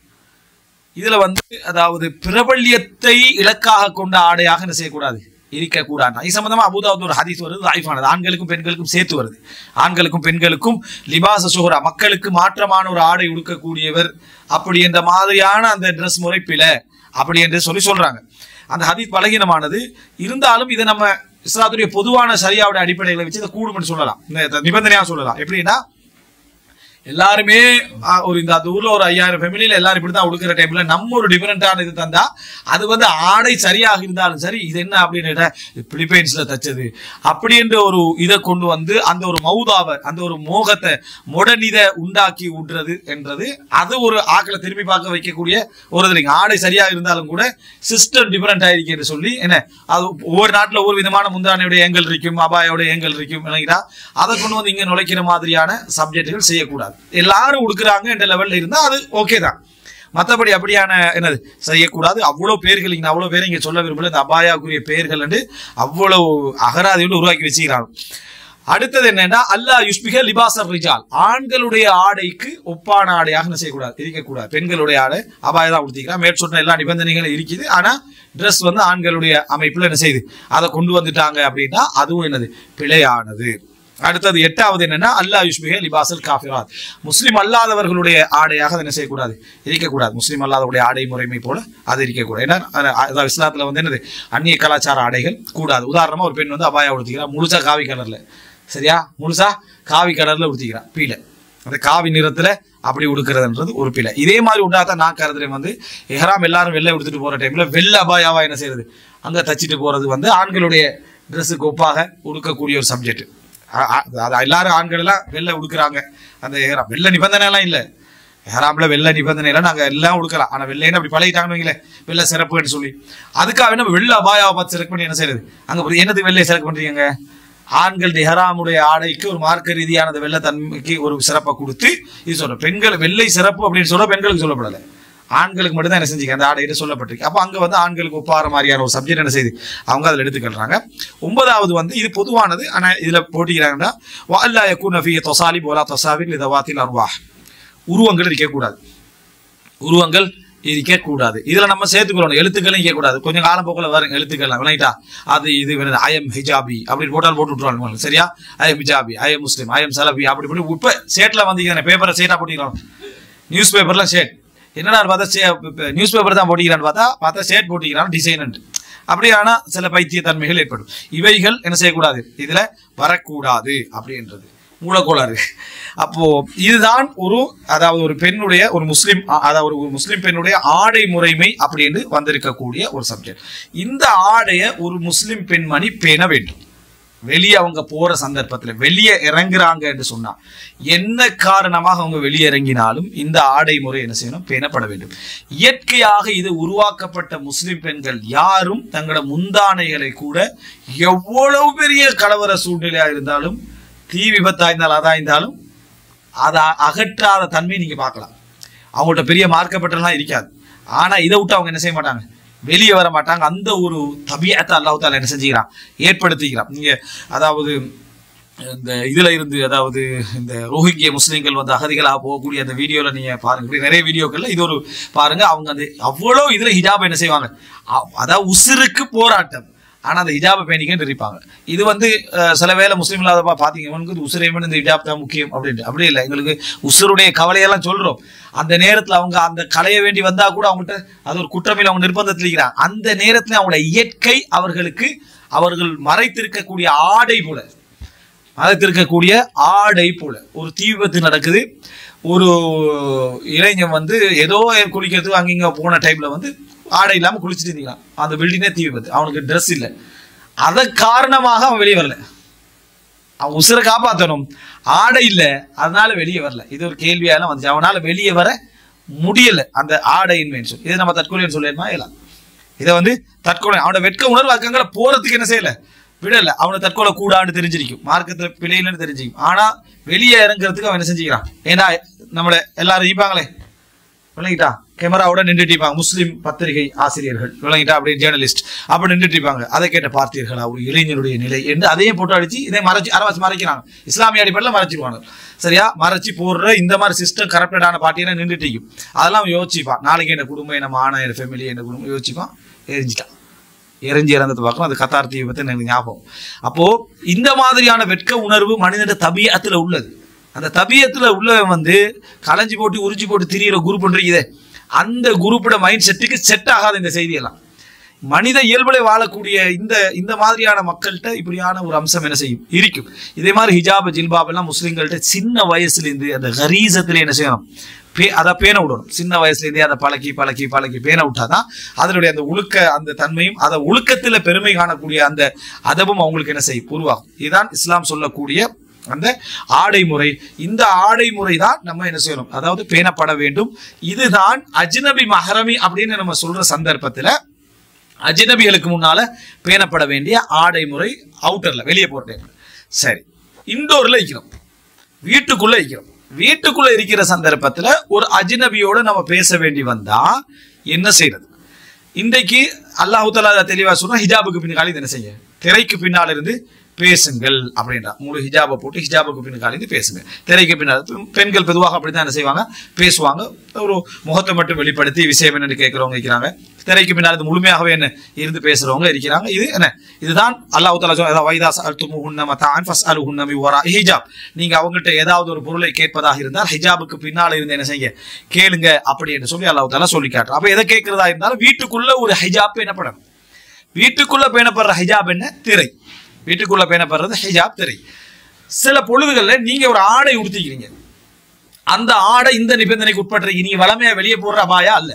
இதுல வந்து அதாவது பிரபல்யத்தை இலக்காக கொண்ட ஆடையாக என்ன செய்யக்கூடாது, இருக்கக்கூடாது. இது சம்பந்தமா அபூதாவுத் ஒரு ஹதீஸ் வருது, லைஃபானது, ஆண்களுக்கும் பெண்களுக்கும் சேர்த்து வருது. ஆண்களுக்கும் பெண்களுக்கும் லிபாஸ ஷுஹ்ரா, மக்களுக்கு மாற்றமான ஒரு ஆடை உடுக்கக்கூடியவர் அப்படி என்ற மாதிரியான அந்த ட்ரெஸ் முறை பிழை அப்படி என்று சொல்றாங்க. அந்த ஹதீஸ் பலகீனமானது இருந்தாலும் இதை நம்ம இஸ்லாத்துடைய பொதுவான சரியாவுடைய அடிப்படைகளை வச்சு இதை கூடும்னு சொல்லலாம், இந்த நிபந்தனையா சொல்லலாம். எப்படின்னா எல்லாருமே ஒரு இந்த ஊர்ல ஒரு 5000 ஃபேமிலியில எல்லாரும் இப்படிதான் உடுக்கிற டைம்ல நம்ம ஒரு டிஃபரெண்டான இது தந்தா அது வந்து ஆடை சரியாக இருந்தாலும் சரி இது என்ன அப்படின்னு பிலிப்பைன்ஸ்ல தச்சது அப்படி என்ற ஒரு இதை கொண்டு வந்து அந்த ஒரு மௌதாவை அந்த ஒரு மோகத்தை மொடனிதை உண்டாக்கி விடுறது என்றது அது ஒரு ஆக்களை திரும்பி பார்க்க வைக்கக்கூடிய ஒரு இல்லைங்க. ஆடை சரியாக இருந்தாலும் கூட சிஸ்டம் டிஃபரெண்ட் ஆயிருக்கு என்று சொல்லி என்ன அது ஒவ்வொரு நாட்டில் ஒவ்வொரு விதமான முந்தானையுடைய ஏங்கல் இருக்கும், அபாயோட ஏங்கல் இருக்கும் இல்லைங்களா, அதை கொண்டு வந்து இங்க நுழைக்கிற மாதிரியான சப்ஜெக்டுகள் செய்யக்கூடாது. எல்லாரும் உடுக்குறாங்க என்ற லெவல்ல இருந்தா அது ஓகே தான். மற்றபடி அப்படியான என்னது செய்யக்கூடாது. அவ்வளவு பேர்கள் இங்க அவ்வளவு பேரை இங்க சொல்ல விரும்பல. இந்த அபாயாக்குரிய பெயர்கள் என்று அவ்வளவு அகராதியோடு உருவாக்கி வச்சுக்கிறாங்க. அடுத்தது என்னன்னா அல்லா யுஷ்பிக லிபாசர் ரிஜால், ஆண்களுடைய ஆடைக்கு ஒப்பான ஆடையாக செய்யக்கூடாது, இருக்கக்கூடாது. பெண்களுடைய ஆடை அபாயதான் உடுத்திக்கிறான், மேற்சொன்ன எல்லா நிபந்தனைகளும் இருக்குது. ஆனா ட்ரெஸ் வந்து ஆண்களுடைய அமைப்புல என்ன செய்யுது அதை கொண்டு வந்துட்டாங்க அப்படின்னா அதுவும் என்னது பிழையானது. அடுத்தது 8வது என்னன்னா அல்லா யுஷ்பிக லிபாசல் காஃபிராத், முஸ்லிம் அல்லாதவர்களுடைய ஆடையாக என்ன செய்யக்கூடாது, இருக்கக்கூடாது. முஸ்லிம் அல்லாதவருடைய ஆடை முறைமை போல அது இருக்கக்கூடாது. ஏன்னா இஸ்லாத்துல வந்து என்னது அந்நிய கலாச்சார ஆடைகள் கூடாது. உதாரணமா ஒரு பெண் வந்து அபாயா உடுத்திக்கிறா முழுசா காவி கலர்ல, சரியா, முழுசா காவி கலர்ல உடுத்திக்கிறா, பீலை அந்த காவி நிறத்துல அப்படி உடுக்கிறதுன்றது ஒரு பிழை. இதே மாதிரி உண்டாதான் நான் கருதுறேன் வந்து எஹ்ராம் எல்லாரும் வெள்ளை உடுத்துட்டு போற டைம்ல வெள்ளை அபாயாவா என்ன செய்யறது அங்க தச்சிட்டு போறது வந்து ஆண்களுடைய ட்ரெஸ்ஸுக்கு ஒப்பாக உடுக்கக்கூடிய ஒரு சப்ஜெக்ட். எல்லாரும் ஆண்கள் எல்லாம் வெள்ளை உடுக்குறாங்க, அந்த எஹ்ராம் வெள்ளை நிபந்தனை எல்லாம் இல்லை. எஹ்ராம்ல வெள்ளை நிபந்தனை எல்லாம் நாங்க எல்லாம் உடுக்கலாம். ஆனா வெள்ளைன்னு அப்படி பழகிட்டாங்கன்னு வைங்களேன் வெள்ளை சிறப்புன்னு சொல்லி அதுக்காக நம்ம வெள்ளை அபாயாவை பார்த்து செலக்ட் பண்ணி என்ன செய்யறது அங்க என்னது வெள்ளையை செலக்ட் பண்றீங்க. ஆண்கள் எஹ்ராமுடைய ஆடைக்கு ஒரு மார்க்க ரீதியான வெள்ளை தன்மைக்கு ஒரு சிறப்பை கொடுத்து இது சொல்ற பெண்கள் வெள்ளை சிறப்பு அப்படின்னு சொல்ல பெண்களுக்கு சொல்லப்படலை, ஆண்களுக்கு மட்டும் தான் என்ன செஞ்சுக்க அந்த ஆடையில சொல்லப்பட்டிருக்கு. அப்போ அங்க வந்து ஆண்களுக்கு ஒப்பாற மாதிரியான ஒரு சப்ஜெக்ட் என்ன செய்யுது அவங்க அதில் எடுத்துக்கிறாங்க. 9வது வந்து இது பொதுவானது, ஆனா இதுல போட்டிக்கிறாங்கன்னா வஅல்லா யகூன ஃபீஹி தஸாலிப் வலா தஸாவிர் லிதவாத்தில் அர்வாஹ், உருவங்கள் இருக்கக்கூடாது, உருவங்கள் இருக்கக்கூடாது. இதுல நம்ம சேர்த்துக்கொள்ளணும், எழுத்துக்களும் இருக்கக்கூடாது. கொஞ்சம் காலம் போக்கில் வரும் எழுத்துக்கள் விளையிட்டா அது இது ஐஎம் ஹிஜாபி அப்படின்னு போட்டால் போட்டு விட்டுருவாங்க, சரியா, ஐஎம் ஹிஜாபி, ஐஎம் முஸ்லீம், ஐஎம் சலபி அப்படி பண்ணி இப்ப சேட்ல வந்து பேப்பரை சேட்டா போட்டிக்கிறாங்க, நியூஸ் பேப்பர்லாம் சேட் என்னடா பார்த்தா நியூஸ் பேப்பர் தான் போட்டிக்கிறான்னு பார்த்தா சேட் போட்டிக்கிறான் டிசைன் அப்படி. ஆனா சில பைத்தியத்தன்மைகள் ஏற்படும். இவைகள் என்ன செய்யக்கூடாது இதுல வரக்கூடாது அப்படின்றது மூலக்கோளாறு. அப்போ இதுதான் ஒரு அதாவது ஒரு பெண்ணுடைய ஒரு முஸ்லிம் அதாவது ஒரு முஸ்லிம் பெண்ணுடைய ஆடை முறைமை அப்படின்னு வந்திருக்கக்கூடிய ஒரு சப்ஜெக்ட். இந்த ஆடையை ஒரு முஸ்லிம் பெண்மணி பேண வேண்டும். வெளியே அவங்க போற சந்தர்ப்பத்தில் வெளியே இறங்குறாங்க என்று சொன்னா என்ன காரணமாக அவங்க வெளியே இறங்கினாலும் இந்த ஆடை முறை என்ன செய்யணும் பேணப்பட வேண்டும். இயற்கையாக இது உருவாக்கப்பட்ட முஸ்லிம் பெண்கள் யாரும் தங்களோட முந்தானைகளை கூட எவ்வளவு பெரிய கலவர சூழ்நிலையா இருந்தாலும் தீ விபத்தா இருந்தாலும் அதா இருந்தாலும் அதை அகற்றாத தன்மை நீங்க பார்க்கலாம். அவங்கள்ட்ட பெரிய மார்க்கப்பட்டெல்லாம் இருக்காது. ஆனா இதை விட்டு அவங்க என்ன செய்ய மாட்டாங்க வெளியே வர மாட்டாங்க. அந்த ஒரு தபியத்தை அல்லாஹ் தஆலா என்ன செஞ்சுக்கிறான் ஏற்படுத்திக்கிறான். நீங்க அதாவது இந்த இதுல இருந்து அதாவது இந்த ரோஹிங்கிய முஸ்லீம்கள் வந்து அகதிகளாக போகக்கூடிய அந்த வீடியோல நீங்க பாருங்க, இப்படி நிறைய வீடியோக்கள்ல இது ஒரு பாருங்க. அவங்க அந்த அவ்வளோ இதுல ஹிஜாப் என்ன செய்வாங்க, அதாவது உசிருக்கு போராட்டம், ஆனால் அந்த ஹிஜாபை பேணிக்கிட்டு இருப்பாங்க. இது வந்து சில வேளை முஸ்லீம் இல்லாதப்பா பார்த்தீங்க, இவனுக்கு உசுரைமன் இந்த ஹிஜாப் தான் முக்கியம் அப்படின்ட்டு. அப்படி இல்லை, எங்களுக்கு உசுருடைய கவலையெல்லாம் சொல்கிறோம். அந்த நேரத்தில் அவங்க அந்த களைய வேண்டி வந்தால் கூட அவங்கள்ட்ட அது ஒரு குற்றமில்லை, அவங்க நிர்பந்தத்தில் இருக்கிறாங்க. அந்த நேரத்தில் அவங்களோட இயற்கை அவர்களுக்கு அவர்கள் மறைத்திருக்கக்கூடிய ஆடை போல, மறைத்திருக்கக்கூடிய ஆடை போல. ஒரு தீ விபத்து நடக்குது, ஒரு இளைஞன் வந்து ஏதோ குளிக்கிறதுக்கு அங்கிங்க போன டைமில் வந்து ஆடை இல்லாமல் குளிச்சுட்டு இருந்தீங்களா, அந்த பில்டிங்கே தீ விபத்து, அவனுக்கு ட்ரெஸ் இல்லை, அதன் காரணமாக அவன் வெளியே வரல. அவன் உசுரை காப்பாற்றணும், ஆடை இல்லை, அதனால வெளியே வரல. இது ஒரு கேள்வியால வந்துச்சு. அவனால வெளியே வர முடியலை அந்த ஆடையின்மைன்னு சொல்லி. இதை நம்ம தற்கொலைன்னு சொல்லிடுமா? இல்லை, இதை வந்து தற்கொலை. அவனோட வெட்க உணர்வு அக்கங்களை போறதுக்கு என்ன செய்யலை, விடலை. அவனை தற்கொலை கூடான்னு தெரிஞ்சிருக்கும், மார்க்கத்தில் பிழையிலன்னு தெரிஞ்சிக்கும். ஆனால் வெளியே இறங்குறதுக்கு அவன் என்ன செஞ்சுக்கிறான்? ஏன்னா நம்மளை எல்லாரும் இருப்பாங்களே, விளங்கிட்டா, கேமராவோட நின்றுட்டு இருப்பாங்க, முஸ்லீம் பத்திரிகை ஆசிரியர்கள், விளங்கிட்டா, அப்படி ஜேர்னலிஸ்ட் அப்படி நின்றுட்டு இருப்பாங்க. அதை கேட்ட பார்த்தீர்களா ஒரு இளைஞனுடைய நிலை என்று அதையே போட்டு அடிச்சு இதை மறைக்கிறாங்க. இஸ்லாமிய அடிப்படையில் மறைச்சிருவாங்க. சரியா, மறைச்சி போடுற இந்த மாதிரி சிஸ்டம் கரப்டடான பார்ட்டியெல்லாம் நின்றுட்டு இருக்கும். அதெல்லாம் யோசிப்பான், நாளைக்கு என்ன குடும்பம், என்ன மான, என்ன ஃபேமிலி, என்ன குடும்பம் யோசிப்பான். எரிஞ்சு இறந்தது பார்க்கணும். அது கத்தார் தீ விபத்து எனக்கு ஞாபகம். அப்போ இந்த மாதிரியான வெட்க உணர்வு மனிதன தபியத்துல உள்ளது. அந்த தபியத்துல உள்ளவன் வந்து களைஞ்சி போட்டு உறிஞ்சி போட்டு திரியிற குரூப் ஒன்றிக்குதே, அந்த குரூப்போட மைண்ட் செட்டுக்கு செட் ஆகாத இந்த செய்தியெல்லாம். மனித இயல்புல வாழக்கூடிய இந்த மாதிரியான மக்கள்கிட்ட இப்படியான ஒரு அம்சம் என்ன செய்யும், இருக்கும். இதே மாதிரி ஹிஜாப் ஜில்பாப் எல்லாம் முஸ்லீம்கள்ட்ட சின்ன வயசுலேருந்து அந்த கரீசத்துல என்ன செய்யணும், அதை பேண விடணும். சின்ன வயசுலேருந்தே அதை பழக்கி பழக்கி பழக்கி பேண விட்டாதான் அதனுடைய அந்த ஒழுக்க அந்த தன்மையும் அதை ஒழுக்கத்தில் பெருமை காணக்கூடிய அந்த அதபும் அவங்களுக்கு என்ன செய்யும், உருவாகும். இதுதான் இஸ்லாம் சொல்லக்கூடிய அந்த ஆடை முறை. இந்த ஆடை முறை தான் நம்ம என்ன செய்யணும், அதாவது பேணப்பட வேண்டும். இதுதான் அஜ்னபி மஹரமி அப்படின்னு நம்ம சொல்ற சந்தர்ப்பத்தில் அஜ்னபிகளுக்கு முன்னால பேணப்பட வேண்டிய ஆடை முறை. அவுட்டர்ல வெளியே போட்டேன், சரி. இன்டோர்ல இருக்கிறோம், வீட்டுக்குள்ள இருக்கிறோம். வீட்டுக்குள்ள இருக்கிற சந்தர்ப்பத்தில் ஒரு அஜ்னபியோட நம்ம பேச வேண்டி வந்தா என்ன செய்யறது? இன்றைக்கு அல்லாஹ் தஆலா தெளிவா சொன்னா, ஹிஜாபுக்கு பின்னாடி என்ன செய்ய, திரைக்கு பின்னால் இருந்து பேசுங்கள் அப்படின்றா. முழு ஹிஜாபை போட்டு ஹிஜாபுக்கு பின்னாடி பேசுங்க. திரைக்கு பின்னால் பெண்கள் பொதுவாக அப்படித்தான் என்ன செய்வாங்க, பேசுவாங்க. ஒரு முகத்தை மட்டும் வெளிப்படுத்தி விஷயம் என்னன்னு கேட்கிறவங்க இருக்கிறாங்க. திரைக்கு பின்னால் முழுமையாகவே என்ன இருந்து பேசுறவங்க இருக்கிறாங்க. இது என்ன, இதுதான் அல்லாஹ் தஆலா சொல்ற வைதா சஅல்துமுஹுன்ன மத்ஆன் ஃபஸ்அலுஹுன்ன மின் வராஇ ஹிஜாப். நீங்க அவங்கள்ட்ட ஏதாவது ஒரு பொருளை கேட்பதாக இருந்தால் ஹிஜாபுக்கு பின்னால் இருந்து என்ன செய்ய, கேளுங்க அப்படி என்று சொல்லி அல்லாஹ் தஆலா சொல்லி காட்டுறான். அப்ப எதை கேட்கிறதா இருந்தாலும் வீட்டுக்குள்ள ஒரு ஹிஜாப் பேணப்படும். வீட்டுக்குள்ள பேணப்படுற ஹிஜாப் என்ன, திரை. வீட்டுக்குள்ள பேணப்படுறது ஹிஜாப், திரை. சில பொழுதுகளில் நீங்க ஒரு ஆடை உடுத்திக்கிறீங்க, அந்த ஆடை இந்த நிபந்தனைக்கு உட்பட்டுறீங்க. நீங்க வளமையா வெளியே போடுற அபாயா அல்ல.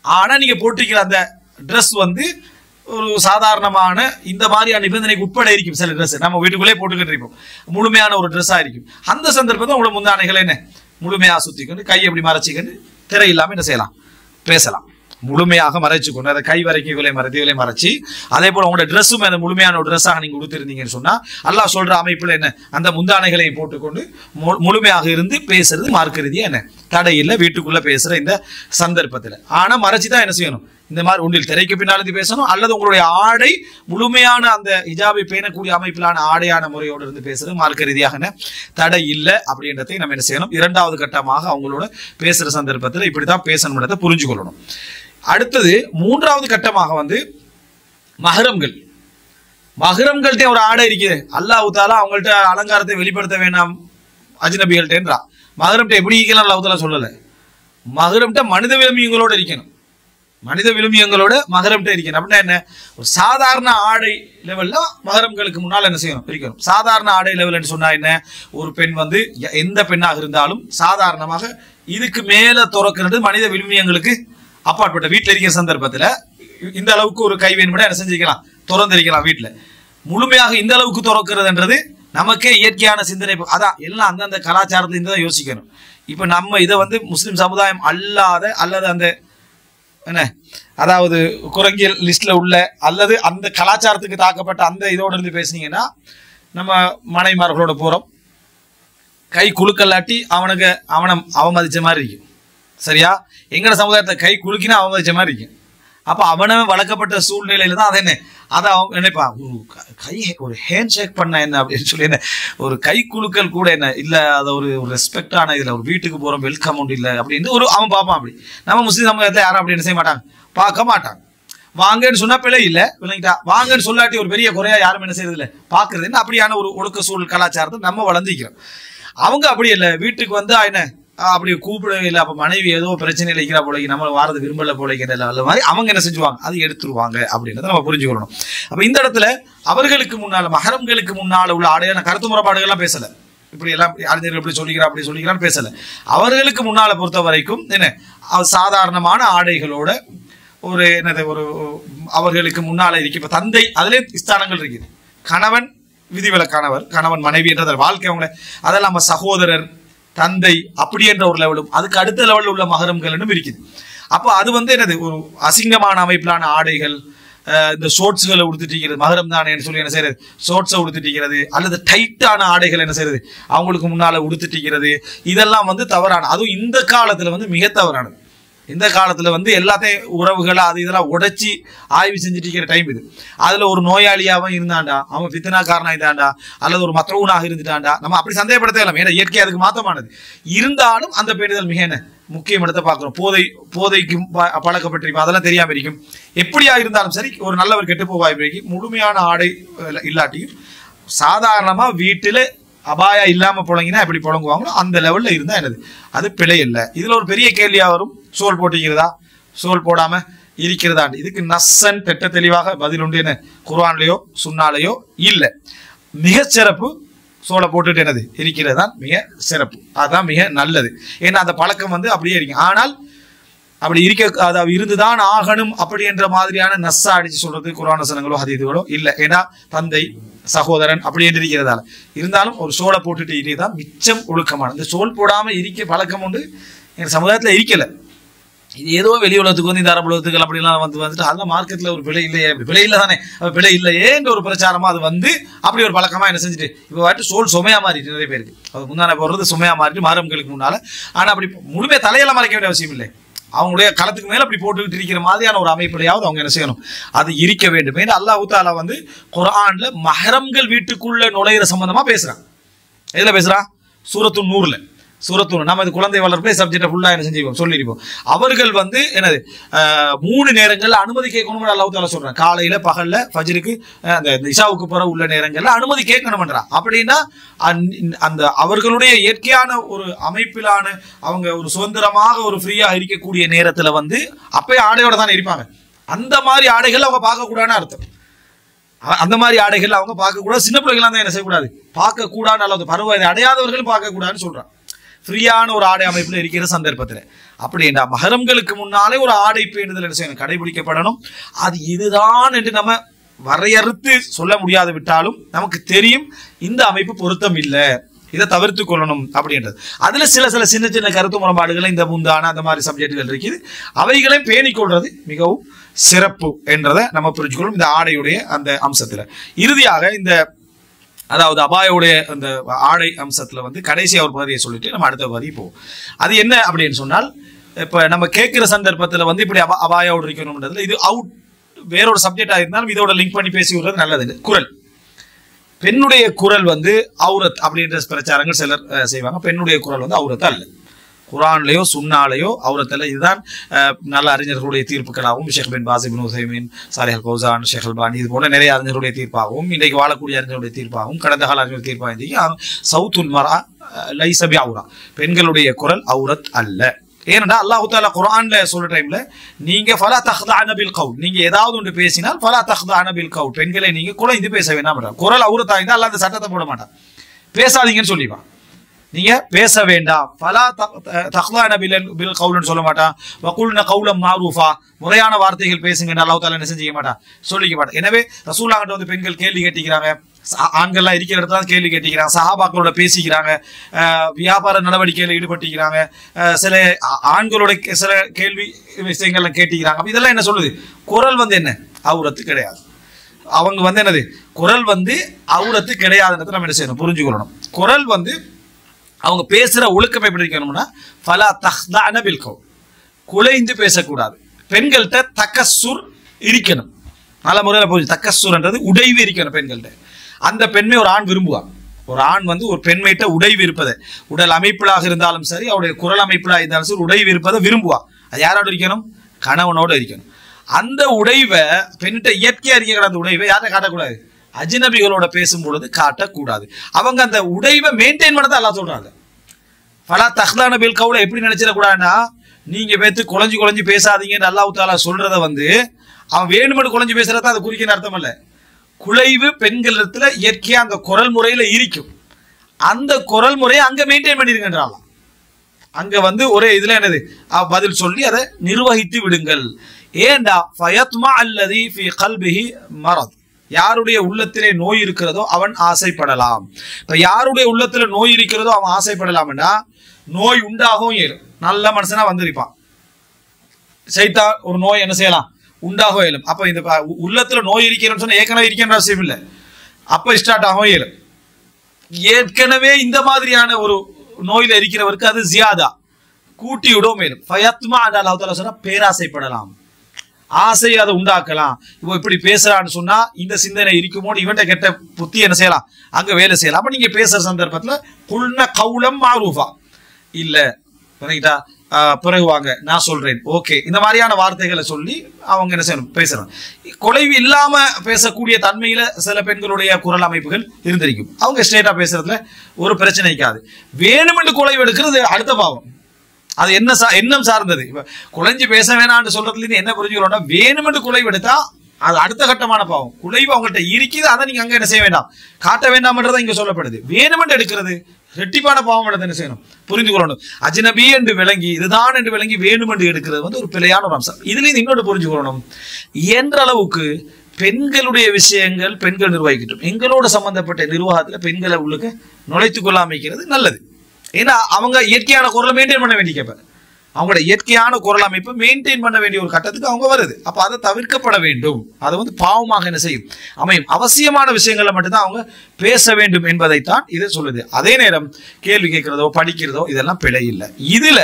ஆனா நீங்க போட்டிருக்கிற அந்த ட்ரெஸ் வந்து ஒரு சாதாரணமான இந்த மாதிரியான நிபந்தனைக்கு உட்பட இருக்கும். சில ட்ரெஸ் நம்ம வீட்டுக்குள்ளே போட்டுக்கிட்டு இருப்போம், முழுமையான ஒரு ட்ரெஸ்ஸா இருக்கும். அந்த சந்தர்ப்பத்தை உங்களோட முந்தானைகளை என்ன முழுமையா சுத்திக்கொண்டு கை எப்படி மறைச்சிக்கொண்டு திரை இல்லாம என்ன செய்யலாம், பேசலாம். முழுமையாக மறைச்சுக்கொண்டு அதை கை வரைக்கும் இவளை மறைச்சி, அதே போல உங்களோட ட்ரெஸ்ஸும் அந்த முழுமையான ஒரு ட்ரெஸ்ஸாக நீங்க கொடுத்திருந்தீங்கன்னு சொன்னா அல்லாஹ் சொல்ற அமைப்புல என்ன, அந்த முந்தானைகளை போட்டுக்கொண்டு முழுமையாக இருந்து பேசுறது மார்க்க ரீதியா என்ன தடை இல்லை வீட்டுக்குள்ள பேசுற இந்த சந்தர்ப்பத்தில். ஆனா மறைச்சுதான் என்ன செய்யணும், இந்த மாதிரி ஒன்றில் திரைக்கு பின்னாடி பேசணும், அல்லது உங்களுடைய ஆடை முழுமையான அந்த ஹிஜாபை பேணக்கூடிய அமைப்பிலான ஆடையான முறையோடு இருந்து பேசுறது மார்க்க ரீதியாக தடை இல்லை அப்படின்றதை நம்ம என்ன செய்யணும். இரண்டாவது கட்டமாக அவங்களோட பேசுற சந்தர்ப்பத்தில் இப்படித்தான் பேசணும்ன்றதை புரிஞ்சு கொள்ளணும். அடுத்தது மூன்றாவது கட்டமாக வந்து மஹரம்கள். மஹரம்கள்ட்ட ஒரு ஆடை இருக்குது. அல்லாஹ் தஆலா அவங்கள்ட்ட அலங்காரத்தை வெளிப்படுத்த வேண்டாம் அஜ்னபிகள்ட்டா. மஹரம்ட்ட எப்படி இருக்கலாம் அல்லாஹ் தஆலா சொல்லலை. மஹரம்ட்ட மனித விழுமியங்களோட இருக்கணும். மனித விழுமியங்களோட மஹரம்ட்ட இருக்கணும். அப்படின்னா என்ன, ஒரு சாதாரண ஆடை லெவல்ல மஹரம்களுக்கு முன்னால் என்ன செய்யணும், இருக்கணும். சாதாரண ஆடை லெவல்னு சொன்னா என்ன, ஒரு பெண் வந்து எந்த பெண்ணாக இருந்தாலும் சாதாரணமாக இதுக்கு மேல துறக்கிறது மனித விழுமியங்களுக்கு அப்பாற்பட்ட வீட்டில் இருக்கிற சந்தர்ப்பத்தில் இந்த அளவுக்கு ஒரு கை வேணும்னா என்ன செஞ்சிருக்கலாம், திறந்திருக்கலாம். வீட்டில் முழுமையாக இந்த அளவுக்கு திறக்கிறதுன்றது நமக்கே இயற்கையான சிந்தனை. அதான் எல்லாம் அந்தந்த கலாச்சாரத்துல தான் யோசிக்கணும். இப்போ நம்ம இதை வந்து முஸ்லிம் சமுதாயம் அல்லது அந்த என்ன, அதாவது குரங்கியல் லிஸ்ட்ல உள்ள அல்லது அந்த கலாச்சாரத்துக்கு தாக்கப்பட்ட அந்த இதோடு இருந்து பேசுனீங்கன்னா, நம்ம மனைமார்களோட போறோம், கை குலுக்கல்லாட்டி அவனை அவமதிச்ச மாதிரி இருக்கும். சரியா, எங்கட சமுதாயத்தை கை குலுக்கினா அவமதிச்ச மாதிரி இருக்கும். அப்போ அவனை வளர்க்கப்பட்ட சூழ்நிலையில தான் அதை என்ன, அதை அவன் நினைப்பான், ஒரு ஹேண்ட் ஷேக் பண்ண என்ன அப்படின்னு சொல்லி என்ன, ஒரு கை குலுக்கல் கூட என்ன இல்லை, அதை ஒரு ரெஸ்பெக்டான இதில் ஒரு வீட்டுக்கு போகிறோம் வெல்கம் ஒன்று இல்லை அப்படின்னு அவன் பார்ப்பான். அப்படி நம்ம முஸ்லீம் சமுதாயத்தில் யாரும் அப்படி என்ன செய்ய மாட்டாங்க, பார்க்க மாட்டாங்க. வாங்கன்னு சொன்னா பிழை இல்லை, விளங்கிட்டா? வாங்கன்னு சொல்லாட்டி ஒரு பெரிய குறையா யாரும் என்ன செய்யறது இல்லை, பாக்குறது என்ன. அப்படியான ஒரு ஒழுக்க சூழல் கலாச்சாரத்தை நம்ம வளர்ந்திக்கிறோம். அவங்க அப்படி இல்லை, வீட்டுக்கு வந்து என்ன அப்படி கூப்பிடவே இல்லை. அப்ப மனைவி ஏதோ பிரச்சனையில் இருக்கிறா போல, நம்ம வாரது விரும்பல போல மாதிரி அவங்க என்ன செஞ்சுவாங்க, அதை எடுத்துருவாங்க அப்படின்றத நம்ம புரிஞ்சுக்கணும். அப்ப இந்த இடத்துல அவர்களுக்கு முன்னால மஹரம்களுக்கு முன்னால உள்ள ஆடையான கருத்து முறைப்பாடுகள்லாம் பேசல. இப்படி எல்லாம் அறிஞர்கள் எப்படி சொல்லிக்கிறா அப்படி சொல்லிக்கிறான்னு பேசல. அவர்களுக்கு முன்னால பொறுத்த வரைக்கும் என்ன சாதாரணமான ஆடைகளோட ஒரு என்னது ஒரு அவர்களுக்கு முன்னால இருக்கு. இப்ப தந்தை அதுல ஸ்தானங்கள் இருக்குது. கணவன் விதிவிலக்கானவர், கணவன் மனைவி என்ற வாழ்க்கை அவங்க அதெல்லாம் நம்ம சகோதரர் தந்தை அப்படி என்ற ஒரு லெவலும் அதுக்கு அடுத்த லெவலில் உள்ள மகரம்கள் இருக்குது. அப்போ அது வந்து என்னது ஒரு அசிங்கமான அமைப்பிலான ஆடைகள், இந்த ஷோர்ட்ஸ்களை உடுத்துட்டிருக்கிறது மகரம் தானே சொல்லி என்ன செய்யறது, ஷோர்ட்ஸை உடுத்துட்டிருக்கிறது அல்லது டைட்டான ஆடைகள் என்ன செய்யறது அவங்களுக்கு முன்னால உடுத்துட்டிருக்கிறது, இதெல்லாம் வந்து தவறான. அதுவும் இந்த காலத்துல வந்து மிக தவறானது. இந்த காலத்துல வந்து எல்லாத்தையும் உறவுகளை அது இதெல்லாம் உடைச்சி ஆய்வு செஞ்சுட்டு இருக்கிற டைம் இது. அதுல ஒரு நோயாளியாவும் இருந்தாண்டா, அவன் பித்தனாக்காரனா இருந்தாண்டா அல்லது ஒரு மற்றவனாக இருந்துட்டாண்டா நம்ம அப்படி சந்தேகப்படுத்தலாம். ஏன்னா இயற்கை அதுக்கு மாற்றமானது. இருந்தாலும் அந்த பேரிதல் மிக என்ன முக்கியம் இடத்தை பார்க்கிறோம். போதைக்கு பழக்கப்பட்டிருக்கும், அதெல்லாம் தெரியாம இருக்கும். எப்படியா இருந்தாலும் சரி ஒரு நல்லவர் கெட்டு போவாய்க்கு முழுமையான ஆடை இல்லாட்டியும் சாதாரணமா வீட்டுல அபாயா இல்லாம புழங்கினா எப்படி புழங்குவாங்களோ அந்த லெவல்ல இருந்தா என்னது அது பிழை இல்லை. இதுல ஒரு பெரிய கேள்வியா வரும், சோல் போட்டிக்கிறதா சோல் போடாம இருக்கிறதா? இதுக்கு நஸ்ஸன் திட்ட தெளிவாக பதில் உண்டு. என்ன குர்ஆன்லயோ சுன்னாலையோ இல்லை. மிக சிறப்பு சோலை போட்டுட்டு என்னது இருக்கிறது தான் மிக சிறப்பு, அதுதான் மிக நல்லது. ஏன்னா அந்த பழக்கம் வந்து அப்படியே இருக்கு. ஆனால் அப்படி இருக்க அதாவது இருந்துதான் ஆகணும் அப்படி என்ற மாதிரியான நஸ்ஸா அடிச்சு சொல்றது குர்ஆன் வசனங்களோ ஹதீதுகளோ இல்லை. ஏன்னா தந்தை சகோதரன் அப்படி என்று இருக்கிறதால இருந்தாலும் ஒரு சோலை போட்டுட்டு இதுதான் மிச்சம் ஒழுக்கமான. இந்த சோல் போடாம இருக்க பழக்கம் உண்டு எங்க சமுதாயத்துல இருக்கல. இது ஏதோ வெளி உலகத்துக்கு வந்து இந்த அரபு உலகத்துக்கு அப்படிலாம் வந்துட்டு அதெல்லாம் மார்க்கெட்ல ஒரு பிழை இல்லையே, பிழை இல்லை தானே, பிழை இல்லையேன்ற ஒரு பிரச்சாரமா அது வந்து அப்படி ஒரு பழக்கமா என்ன செஞ்சுட்டு இப்போ வாட்டு சோல் சுமையா மாறிட்டு நிறைய பேருக்கு அது முன்னாடி போடுறது சுமையா மாறிட்டு மரம்களுக்கு முன்னால. ஆனா அப்படி முழுமையா தலையெல்லாம் மறைக்க வேண்டிய அவசியம் இல்லை. அவங்களுடைய களத்துக்கு மேல அப்படி போட்டுக்கிட்டு இருக்கிற மாதிரியான ஒரு அமைப்புலையாவது அவங்க என்ன செய்யணும், அது இருக்க வேண்டும். ஏன்னா அல்லாஹ் தஆலா வந்து குர்ஆன்ல மஹரம்கள் வீட்டுக்குள்ள நுழையிற சம்பந்தமா பேசுறான். எதுல பேசுறான்? சூரத்து நூர்ல. சூரத்து நம்ம இது குழந்தை வளர்ப்பு சப்ஜெக்டை ஃபுல்லா என்ன செஞ்சுப்போம் சொல்லிருப்போம். அவர்கள் வந்து என்னது 3 நேரங்கள்ல அனுமதி கேட்கணும் அல்லாஹ் தஆலா சொல்றான். காலையில பகல்ல ஃபஜ்ருக்கு அந்த இஷாவுக்கு பிறகு உள்ள நேரங்கள்ல அனுமதி கேட்கணும்ன்றான். அப்படின்னா அந்த அவர்களுடைய இயற்கையான ஒரு அமைப்பிலான அவங்க ஒரு சுதந்திரமாக ஒரு ஃப்ரீயா இருக்கக்கூடிய நேரத்துல வந்து அப்பயே ஆடையோட தானே இருப்பாங்க. அந்த மாதிரி ஆடைகள் அவங்க பார்க்கக்கூடாதுன்னு அர்த்தம். அந்த மாதிரி ஆடைகள் அவங்க பார்க்கக்கூடாது. சின்ன பிள்ளைகள்லாம் தான் என்ன செய்யக்கூடாது, பார்க்கக்கூடாது. அல்லது பருவ பார்க்கக்கூடாதுன்னு பார்க்கக்கூடாதுன்னு சொல்றான். ஃப்ரீயான ஒரு ஆடை அமைப்புல இருக்கிற சந்தர்ப்பத்தில் அப்படின்னா மஹரம்களுக்கு முன்னாலே ஒரு ஆடை பேணுதல் என்ன செய்யணும், கடைபிடிக்கப்படணும். அது இதுதான் என்று நம்ம வரையறுத்து சொல்ல முடியாது விட்டாலும் நமக்கு தெரியும் இந்த அமைப்பு பொருத்தம் இல்லை, இதை தவிர்த்து கொள்ளணும் அப்படின்றது. அதுல சில சின்ன சின்ன கருத்து முரண்பாடுகளை இந்த முந்தான அந்த மாதிரி சப்ஜெக்டுகள் இருக்குது. அவைகளை பேணிக்கொள்றது மிகவும் சிறப்பு என்றதை நம்ம புரிஞ்சுக்கொள்ளும் இந்த ஆடையுடைய அந்த அம்சத்துல. இறுதியாக இந்த அதாவது அபாயோடைய அந்த ஆடை அம்சத்துல வந்து கடைசியா ஒரு பகுதியை சொல்லிட்டு நம்ம அடுத்த பகுதி போவோம். அது என்ன அப்படின்னு சொன்னால், இப்ப நம்ம கேட்கிற சந்தர்ப்பத்துல வந்து இப்படி அபாயோடு இருக்கணும்ன்றதுல இது அவுட் வேறொரு சப்ஜெக்டா இருந்தாலும் இதோட லிங்க் பண்ணி பேசி விடுறது நல்லது. குரல், பெண்ணுடைய குரல் வந்து அவுரத் அப்படின்ற பிரச்சாரங்கள் சிலர் செய்வாங்க. பெண்ணுடைய குரல் வந்து அவுரத் அல்ல. குர்ஆன்லயோ சுன்னாலையோ அவுரத்தல்ல. இதுதான் நல்ல அறிஞர்களுடைய தீர்ப்புகளாகவும் ஷேக் பின் பாஸ், இப்னு உஸைமீன், சாலிஹ் அல் ஃபௌசான், ஷேக் அல்பானி இது போன்ற நிறைய அறிஞர்களுடைய தீர்ப்பாகவும் இன்றைக்கு வாழக்கூடிய அறிஞர்களுடைய தீர்ப்பாகவும் கடந்த கால அறிஞர்கள் தீர்ப்பாக சவுத்துல் மர்ஆ லைஸ பிஅவுரா, பெண்களுடைய குரல் அவுரத் அல்ல. ஏனென்றா அல்லாஹ் தஆலா குர்ஆன்ல சொல்ற டைம்ல நீங்க ஃபலா தக்தஅன பில் கவுல், நீங்க ஏதாவது ஒன்று பேசினால் ஃபலா தக்தஅன பில் கவுல், பெண்களை நீங்க குலைந்து பேச வேண்டாம். குரல் அவுரத்தா இருந்தால் அல்லாஹ் அந்த சட்டத்தை போட மாட்டான், பேசாதீங்கன்னு சொல்லிவான். நீங்க பேச வேண்டாம். ஃபலா தக்தஅன பில் கவுல்னு சொல்ல மாட்டான். வகுல்ன கவுலம் மாரூஃபா, முறையான வார்த்தைகள் பேசுங்கன்னு அல்லாஹ் தஆலா என்ன செஞ்சிக்க மாட்டான், சொல்லிக்க மாட்டான். எனவே ரசூலுல்லாஹ் கிட்ட வந்து பெண்கள் கேள்வி கேட்டிக்கிறாங்க, ஆண்கள்லாம் இருக்கிற இடத்துல கேள்வி கேட்டிக்கிறாங்க, சஹாபாக்களோட பேசிக்கிறாங்க, வியாபார நடவடிக்கையில் ஈடுபட்டிருக்கிறாங்க, சில ஆண்களோட சில கேள்வி விஷயங்கள்ல கேட்டிக்கிறாங்க. அப்ப இதெல்லாம் என்ன சொல்லுது, குரல் வந்து என்ன அவுரத்து கிடையாது. அவங்க வந்து என்னது குரல் வந்து அவுரத்து கிடையாதுன்றதை நம்ம என்ன செய்யணும், புரிஞ்சுக்கொள்ளணும். குரல் வந்து அவங்க பேசுற ஒழுக்கம் எப்படி இருக்கணும்னா ஃபலா தக்தஅன பில் கவுல், குலைந்து பேசக்கூடாது. பெண்கள்கிட்ட தக்கசுர் இருக்கணும், நல்ல முறையில் போய் தக்கசுர்ன்றது உடைவு இருக்கணும் பெண்கள்கிட்ட. அந்த பெண்மை ஒரு ஆண் விரும்புவான். ஒரு ஆண் வந்து ஒரு பெண்மையிட்ட உடைவு இருப்பதை, உடல் அமைப்பிலாக இருந்தாலும் சரி அவருடைய குரல் அமைப்பிலாக இருந்தாலும் சரி உடைவு இருப்பதை விரும்புவான். அது யாரோடு இருக்கணும், கணவனோடு இருக்கணும். அந்த உடைவை பெண்கிட்ட இயற்கையா இருக்கிற அந்த உடைவை யார்கிட்ட காட்டக்கூடாது, அஜ்னபிகளோட பேசும் பொழுது காட்டக்கூடாது. அவங்க அந்த உடைவை மெயின்டைன் பண்ணதான் அல்லாஹ் சொல்றாங்க. ஃபலா தஹ்லான பில் கவுல எப்படி நினைச்சிடக்கூடாதுன்னா, நீங்க பேத்து குழஞ்சு பேசாதீங்கன்னு அல்லாஹ் தஆலா சொல்றத வந்து அவன் வேணுமென்று குழஞ்சு பேசுறத அது குறிக்கிற அர்த்தம் இல்ல. குலைவு பெண்களிடத்துல இயற்கையா அந்த குரல் முறையில இருக்கும். அந்த குரல் முறையை அங்க மெயின்டைன் பண்ணிருக்கின்றான். அங்க வந்து ஒரே இதுல என்னது பதில் சொல்லி அதை நிர்வகித்து விடுங்கள். ஏண்டா ஃபயத்மா அல்லதி ஃபி கல்பிஹி மரத், யாருடைய உள்ளத்திலே நோய் இருக்கிறதோ அவன் ஆசைப்படலாம். இப்ப யாருடைய உள்ளத்துல நோய் இருக்கிறதோ அவன் ஆசைப்படலாம்னா நோய் உண்டாகவும் இயலும். நல்ல மனுஷனா வந்திருப்பான், சைத்தா ஒரு நோய் என்ன செய்யலாம், உண்டாகவும் இயலும். அப்ப இந்த உள்ளத்துல நோய் இருக்கிறேன்னு சொன்னா ஏற்கனவே இருக்கின்ற அவசியம் இல்லை, அப்ப ஸ்டார்ட் ஆகவும் இயலும். ஏற்கனவே இந்த மாதிரியான ஒரு நோயில இருக்கிறவருக்கு அது ஜியாதா கூட்டி விடும் மேலும். ஃபயத்மா அல்லாஹ் தஆலா சொன்னா பேராசைப்படலாம், ஆசை அதை உண்டாக்கலாம். இப்போ இப்படி பேசுறான்னு சொன்னா இந்த சிந்தனை இருக்குமோ இவன்ட்ட கெட்ட புத்தி என்ன செய்யலாம், அங்க வேலை செய்யலாம். அப்ப நீங்க பேசுற சந்தர்ப்பத்துல குல்ன கௌலம் மாரூஃபா இல்ல பண்ணிக்கிட்டா பிறகு வாங்க நான் சொல்றேன் ஓகே, இந்த மாதிரியான வார்த்தைகளை சொல்லி அவங்க என்ன செய்யணும் பேசுறாங்க. குலைவு இல்லாம பேசக்கூடிய தன்மையில சில பெண்களுடைய குரல் அமைப்புகள் இருந்திருக்கும். அவங்க ஸ்ட்ரெயிட்டா பேசுறதுல ஒரு பிரச்சனை இருக்காது. வேணுமென்று குலைவு எடுக்கிறது அடுத்த பாவம், அது என்ன எண்ணம் சார்ந்தது. இப்ப குலைஞ்சு பேச வேணாம்னு சொல்றதுல இருந்து என்ன புரிஞ்சுக்கிறோம்னா, வேணுமென்று குலைவு எடுத்தா அது அடுத்த கட்டமான பாவம். குலைவு அவங்கள்ட்ட இருக்குது, அதை நீங்க அங்க என்ன செய்ய வேண்டாம், காட்ட வேண்டாம்ன்றதை இங்க சொல்லப்படுது. வேணுமென்று எடுக்கிறது ரெட்டிப்பான பாவம் என்ன செய்யணும், புரிந்து கொள்ளணும். அஜ்னபி என்று விளங்கி இதுதான் என்று விளங்கி வேணுமென்று எடுக்கிறது வந்து ஒரு பிழையான ஒரு அம்சம். இதுல இருந்து இன்னொன்று புரிஞ்சு கொள்ளணும், என்ற அளவுக்கு பெண்களுடைய விஷயங்கள் பெண்கள் நிர்வகிக்கட்டும். எங்களோட சம்பந்தப்பட்ட நிர்வாகத்துல பெண்களை உள்ளுக்கு நுழைத்துக் கொள்ளாமைக்கிறது நல்லது. ஏன்னா அவங்க இயற்கையான குரலை மெயின்டைன் பண்ண வேண்டிய கேட்ப, அவங்களோட இயற்கையான குரல் அமைப்பை மெயின்டைன் பண்ண வேண்டிய ஒரு கட்டத்துக்கு அவங்க வருது. அப்ப அதை தவிர்க்கப்பட வேண்டும். அதை வந்து பாவமாக என்ன செய்யும் அமையும். அவசியமான விஷயங்களை மட்டும்தான் அவங்க பேச வேண்டும் என்பதைத்தான் இதை சொல்லுது. அதே நேரம் கேள்வி கேட்கிறதோ படிக்கிறதோ இதெல்லாம் பிழை இல்லை. இதுல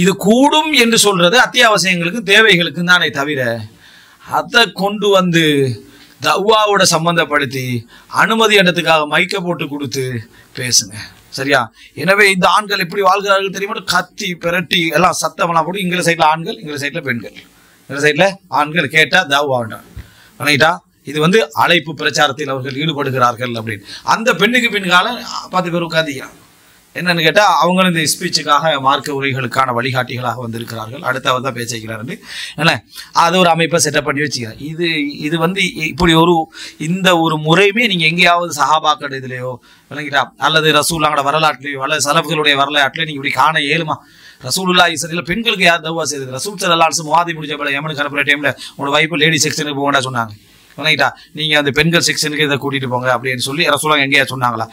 இது கூடும் என்று சொல்றது அத்தியாவசியங்களுக்கு தேவைகளுக்கு தானே தவிர அதை கொண்டு வந்து தவ்வாவோட சம்பந்தப்படுத்தி அனுமதி இடத்துக்காக மைக்க போட்டு கொடுத்து பேசுங்க, சரியா? எனவே இந்த ஆண்கள் எப்படி வாழ்கிறார்கள் தெரியுமா, கத்தி பிரட்டி எல்லாம் சத்தமெல்லாம் போட்டு இங்கில சைட்ல ஆண்கள் இங்கில சைட்ல பெண்கள், இந்த சைட்ல ஆண்கள் கேட்டா தவ்வாண்டா. இது வந்து அழைப்பு பிரச்சாரத்தில் அவர்கள் ஈடுபடுகிறார்கள் அப்படின்னு. அந்த பெண்ணுக்கு பின்கால 10 பேர் உட்காந்துக்கிறாங்க. என்னன்னு கேட்டா அவங்களும் இந்த ஸ்பீச்சுக்காக மார்க்க உரைகளுக்கான வழிகாட்டிகளாக வந்திருக்கிறார்கள். அடுத்தவர் தான் பேசிக்கிறாரு என்ன, அது ஒரு அமைப்பை செட்டப் பண்ணி வச்சுக்கிறேன். இது வந்து இப்படி இந்த ஒரு முறையுமே நீங்க எங்கேயாவது சஹாபாக்கள் இதுலையோ விளங்கிட்டா அல்லது ரசூலுல்லாஹ்வோட வரலாற்றுலையோ அல்லது சலஃப்களுடைய வரலாற்றுலையோ நீங்க இப்படி காண இயலுமா? ரசூலுல்லாஹி ஸல்லல்லாஹு பெண்களுக்கு யார் தவ்வா செய்தது? ரசூல் ஸல்லல்லாஹு அலைஹி வஸல்லம் முஆதி முடிஞ்ச யமனுக்கு அனுப்புற டைம்ல உங்களோட வைப்பு லேடி செக்ஷனுக்கு போகணும்னு சொன்னாங்க. விளங்கிட்டா, நீங்க அந்த பெண்கள் செக்ஷனுக்கு இதை கூட்டிட்டு போங்க அப்படின்னு சொல்லி ரசூலுல்லாஹ் எங்கேயா சொன்னாங்களா?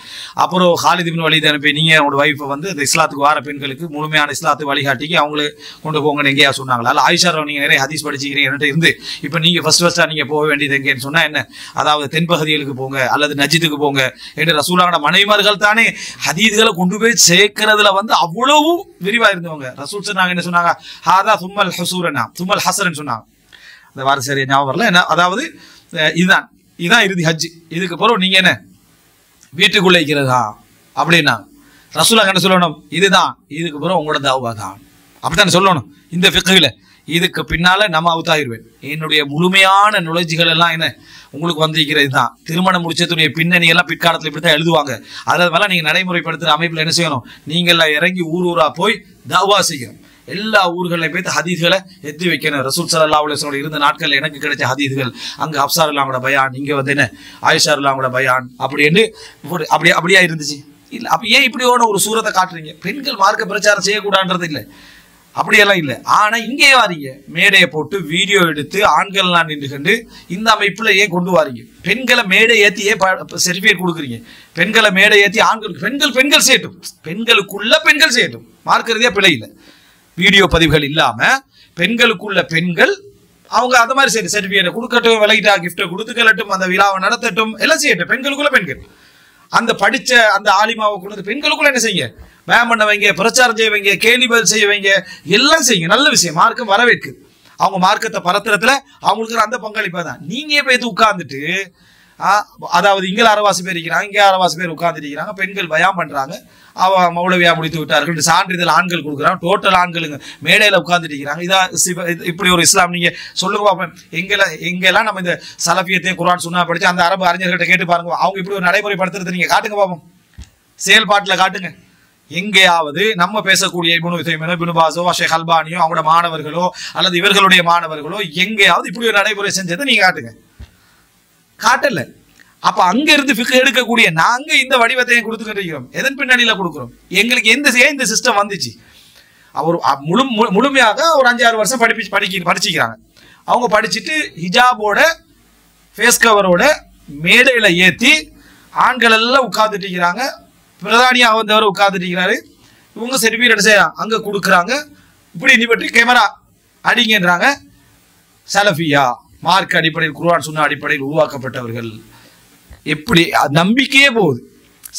அப்புறம் ஹாலித் இப்னு வலீத் அனுப்பி நீங்க உங்களோட வைஃபை வந்து இந்த இஸ்லாத்துக்கு வார பெண்களுக்கு முழுமையான இஸ்லாத்துக்கு வழிகாட்டிக்கு அவங்களுக்கு கொண்டு போங்கன்னு எங்கேயா சொன்னாங்களா? அல்ல ஆயிஷா நீங்க நிறைய ஹதீஸ் படிச்சுக்கிறீங்க இருந்து இப்ப நீங்க ஃபர்ஸ்டா நீங்க போக வேண்டியது எங்கன்னு சொன்னா என்ன, அதாவது தென்பகுதிகளுக்கு போங்க அல்லது நஜித்துக்கு போங்க என்று ரசூலுல்லாஹ்வோட மனைவிமார்கள் தானே ஹதீஸ்களை கொண்டு போய் சேர்க்கிறதுல வந்து அவ்வளவு விரிவா இருந்தவங்க. ரசூல் சொன்னாங்க என்ன சொன்னாங்க, ஹாதா தும்மல் ஹசூரனா தும்மல் ஹசரன் சொன்னாங்க. அந்த வார சரியா ஞாபகம் வரல என்ன, அதாவது இதுதான் இறுதி ஹஜ், இதுக்கு பிறகு நீங்க என்ன வீட்டுக்குள்ள இருக்கிறதா அப்படின்னா ரசூலுல்லாஹ் என்ன சொல்லணும், இதுதான் இதுக்கு பிறகு உங்களோட தௌபா தான் அப்படித்தானே சொல்லணும். இந்த ஃபிக்ஹ்ல இதுக்கு பின்னால நம்ம அவுத்தாயிருவேன், என்னுடைய முழுமையான நுழைஞ்சிகள் எல்லாம் என்ன உங்களுக்கு வந்திருக்கிறது தான். திருமணம் முடிச்சதுடைய பின்னணி எல்லாம் பிற்காலத்தில் இப்படித்தான் எழுதுவாங்க. அதனால நீங்க நடைமுறைப்படுத்துற அமைப்புல என்ன செய்யணும், நீங்க எல்லாம் இறங்கி ஊரா போய் தௌபா செய்யணும். எல்லா ஊர்களையும் போய் ஹதீஸ்களை எத்தி வைக்கணும். ரசூல் ஸல்லல்லாஹு அலைஹி வஸல்லம் இருந்த நாட்கள் எனக்கு கிடைச்ச ஹதீஸ்கள், அங்க ஹப்ஸா ரலியல்லாஹு பயான், இங்க வந்து என்ன ஆயிஷா ரலியல்லாஹு பயான் அப்படின்னு அப்படியா இருந்துச்சு இல்ல. அப்ப ஏன் இப்படி ஒரு சூரத்தை காட்டுறீங்க? பெண்கள் மார்க்க பிரச்சாரம் செய்யக்கூடாதுன்றது இல்லை, அப்படியெல்லாம் இல்லை. ஆனா இங்கே வாரீங்க மேடையை போட்டு வீடியோ எடுத்து ஆண்கள்லாம் நின்று கண்டு இந்த அமைப்புல ஏன் கொண்டு வாரீங்க? பெண்களை மேடை ஏற்றி ஏன் சர்டிபிகேட் கொடுக்குறீங்க? பெண்களை மேடை ஏற்றி ஆண்களுக்கு பெண்கள் செய்யட்டும், பெண்களுக்குள்ள பெண்கள் செய்யட்டும், மார்க்க ரீதியா பிழை இல்லை. வீடியோ பதிவுகள் இல்லாம பெண்களுக்குள்ள பெண்கள் அவங்க அந்த மாதிரி சரி சர்டிபிகேட் கொடுக்கட்டும், விலையிட்டா கிஃப்ட் கொடுத்துக்கலட்டும், அந்த விழாவை நடத்தட்டும், எல்லாம் செய்யட்டும். பெண்களுக்குள்ள பெண்கள் அந்த படிச்ச அந்த ஆலிமாவை கொண்டு பெண்களுக்குள்ள என்ன செய்யுங்க, வேம் பண்ண வைங்க, பிரச்சாரம் செய்ய வைங்க, கேள்வி பதில் செய்ய வைங்க, எல்லாம் செய்யுங்க. நல்ல விஷயம், மார்க்கம் வரவேற்கு. அவங்க மார்க்கத்தை பரத்துறதுல அவங்களுக்கு அந்த பங்களிப்பா தான். நீங்க போய் உட்கார்ந்துட்டு அதாவது இங்கே அரைவாசி பேர் இருக்கிறாங்க, இங்கே அரைவாசி பேர் உட்கார்ந்து இருக்கிறாங்க. பெண்கள் பயான் பண்றாங்க, மௌலவியா முடித்து விட்டார்கள் சான்றிதழ் ஆண்கள் கொடுக்குறாங்க, டோட்டல் ஆண்களுங்க மேடையில உட்கார்ந்துட்டு இருக்கிறாங்க. இதா இப்படி ஒரு இஸ்லாம்? நீங்க சொல்லுங்க பாப்போம். எங்கெல்லாம் நம்ம இந்த சலஃபியத்தையும் குர்ஆன் சுன்னா படிச்சு அந்த அரபு அறிஞர்கிட்ட கேட்டு பாருங்க, அவங்க இப்படி ஒரு நடைமுறைப்படுத்துறது நீங்க காட்டுங்க பாப்போம், செயல்பாட்டுல காட்டுங்க. எங்கேயாவது நம்ம பேசக்கூடிய இப்னு உதைமீனோ இப்னு பாஸோ ஷேக் அல்பானியோ அவங்களோட மாணவர்களோ அல்லது இவர்களுடைய மாணவர்களோ எங்கேயாவது இப்படி ஒரு நடைமுறை செஞ்சதை நீங்க காட்டுங்க. காட்டல. அப்ப அங்க இருந்து ஃபிக்ஹ் எடுக்கக்கூடிய நாங்க இந்த வடிவத்தையும் கொடுத்துக்கிட்டு இருக்கிறோம். எதன் பின்னணியில கொடுக்கிறோம்? எங்களுக்கு இந்த சிஸ்டம் வந்துச்சு. அவர் முழுமையாக ஒரு 5-6 வருஷம் படிச்சுக்கிறாங்க. அவங்க படிச்சுட்டு ஹிஜாபோட ஃபேஸ் கவரோட மேடையில ஏத்தி ஆண்கள் எல்லாம் உட்கார்ந்துட்டு இருக்கிறாங்க. பிரதானியாக வந்தவர் உட்கார்ந்துட்டு இருக்கிறாரு. இவங்க சர்டிஃபிகேட் செய்யறாங்க, அங்க கொடுக்குறாங்க. இப்படி நீ பற்றி கேமரா அடிங்கன்றாங்க. சலஃபியா மார்க் அடிப்படையில் குர்ஆன் சுன்னா அடிப்படையில் உருவாக்கப்பட்டவர்கள். எப்படி நம்பிக்கையே போகுது.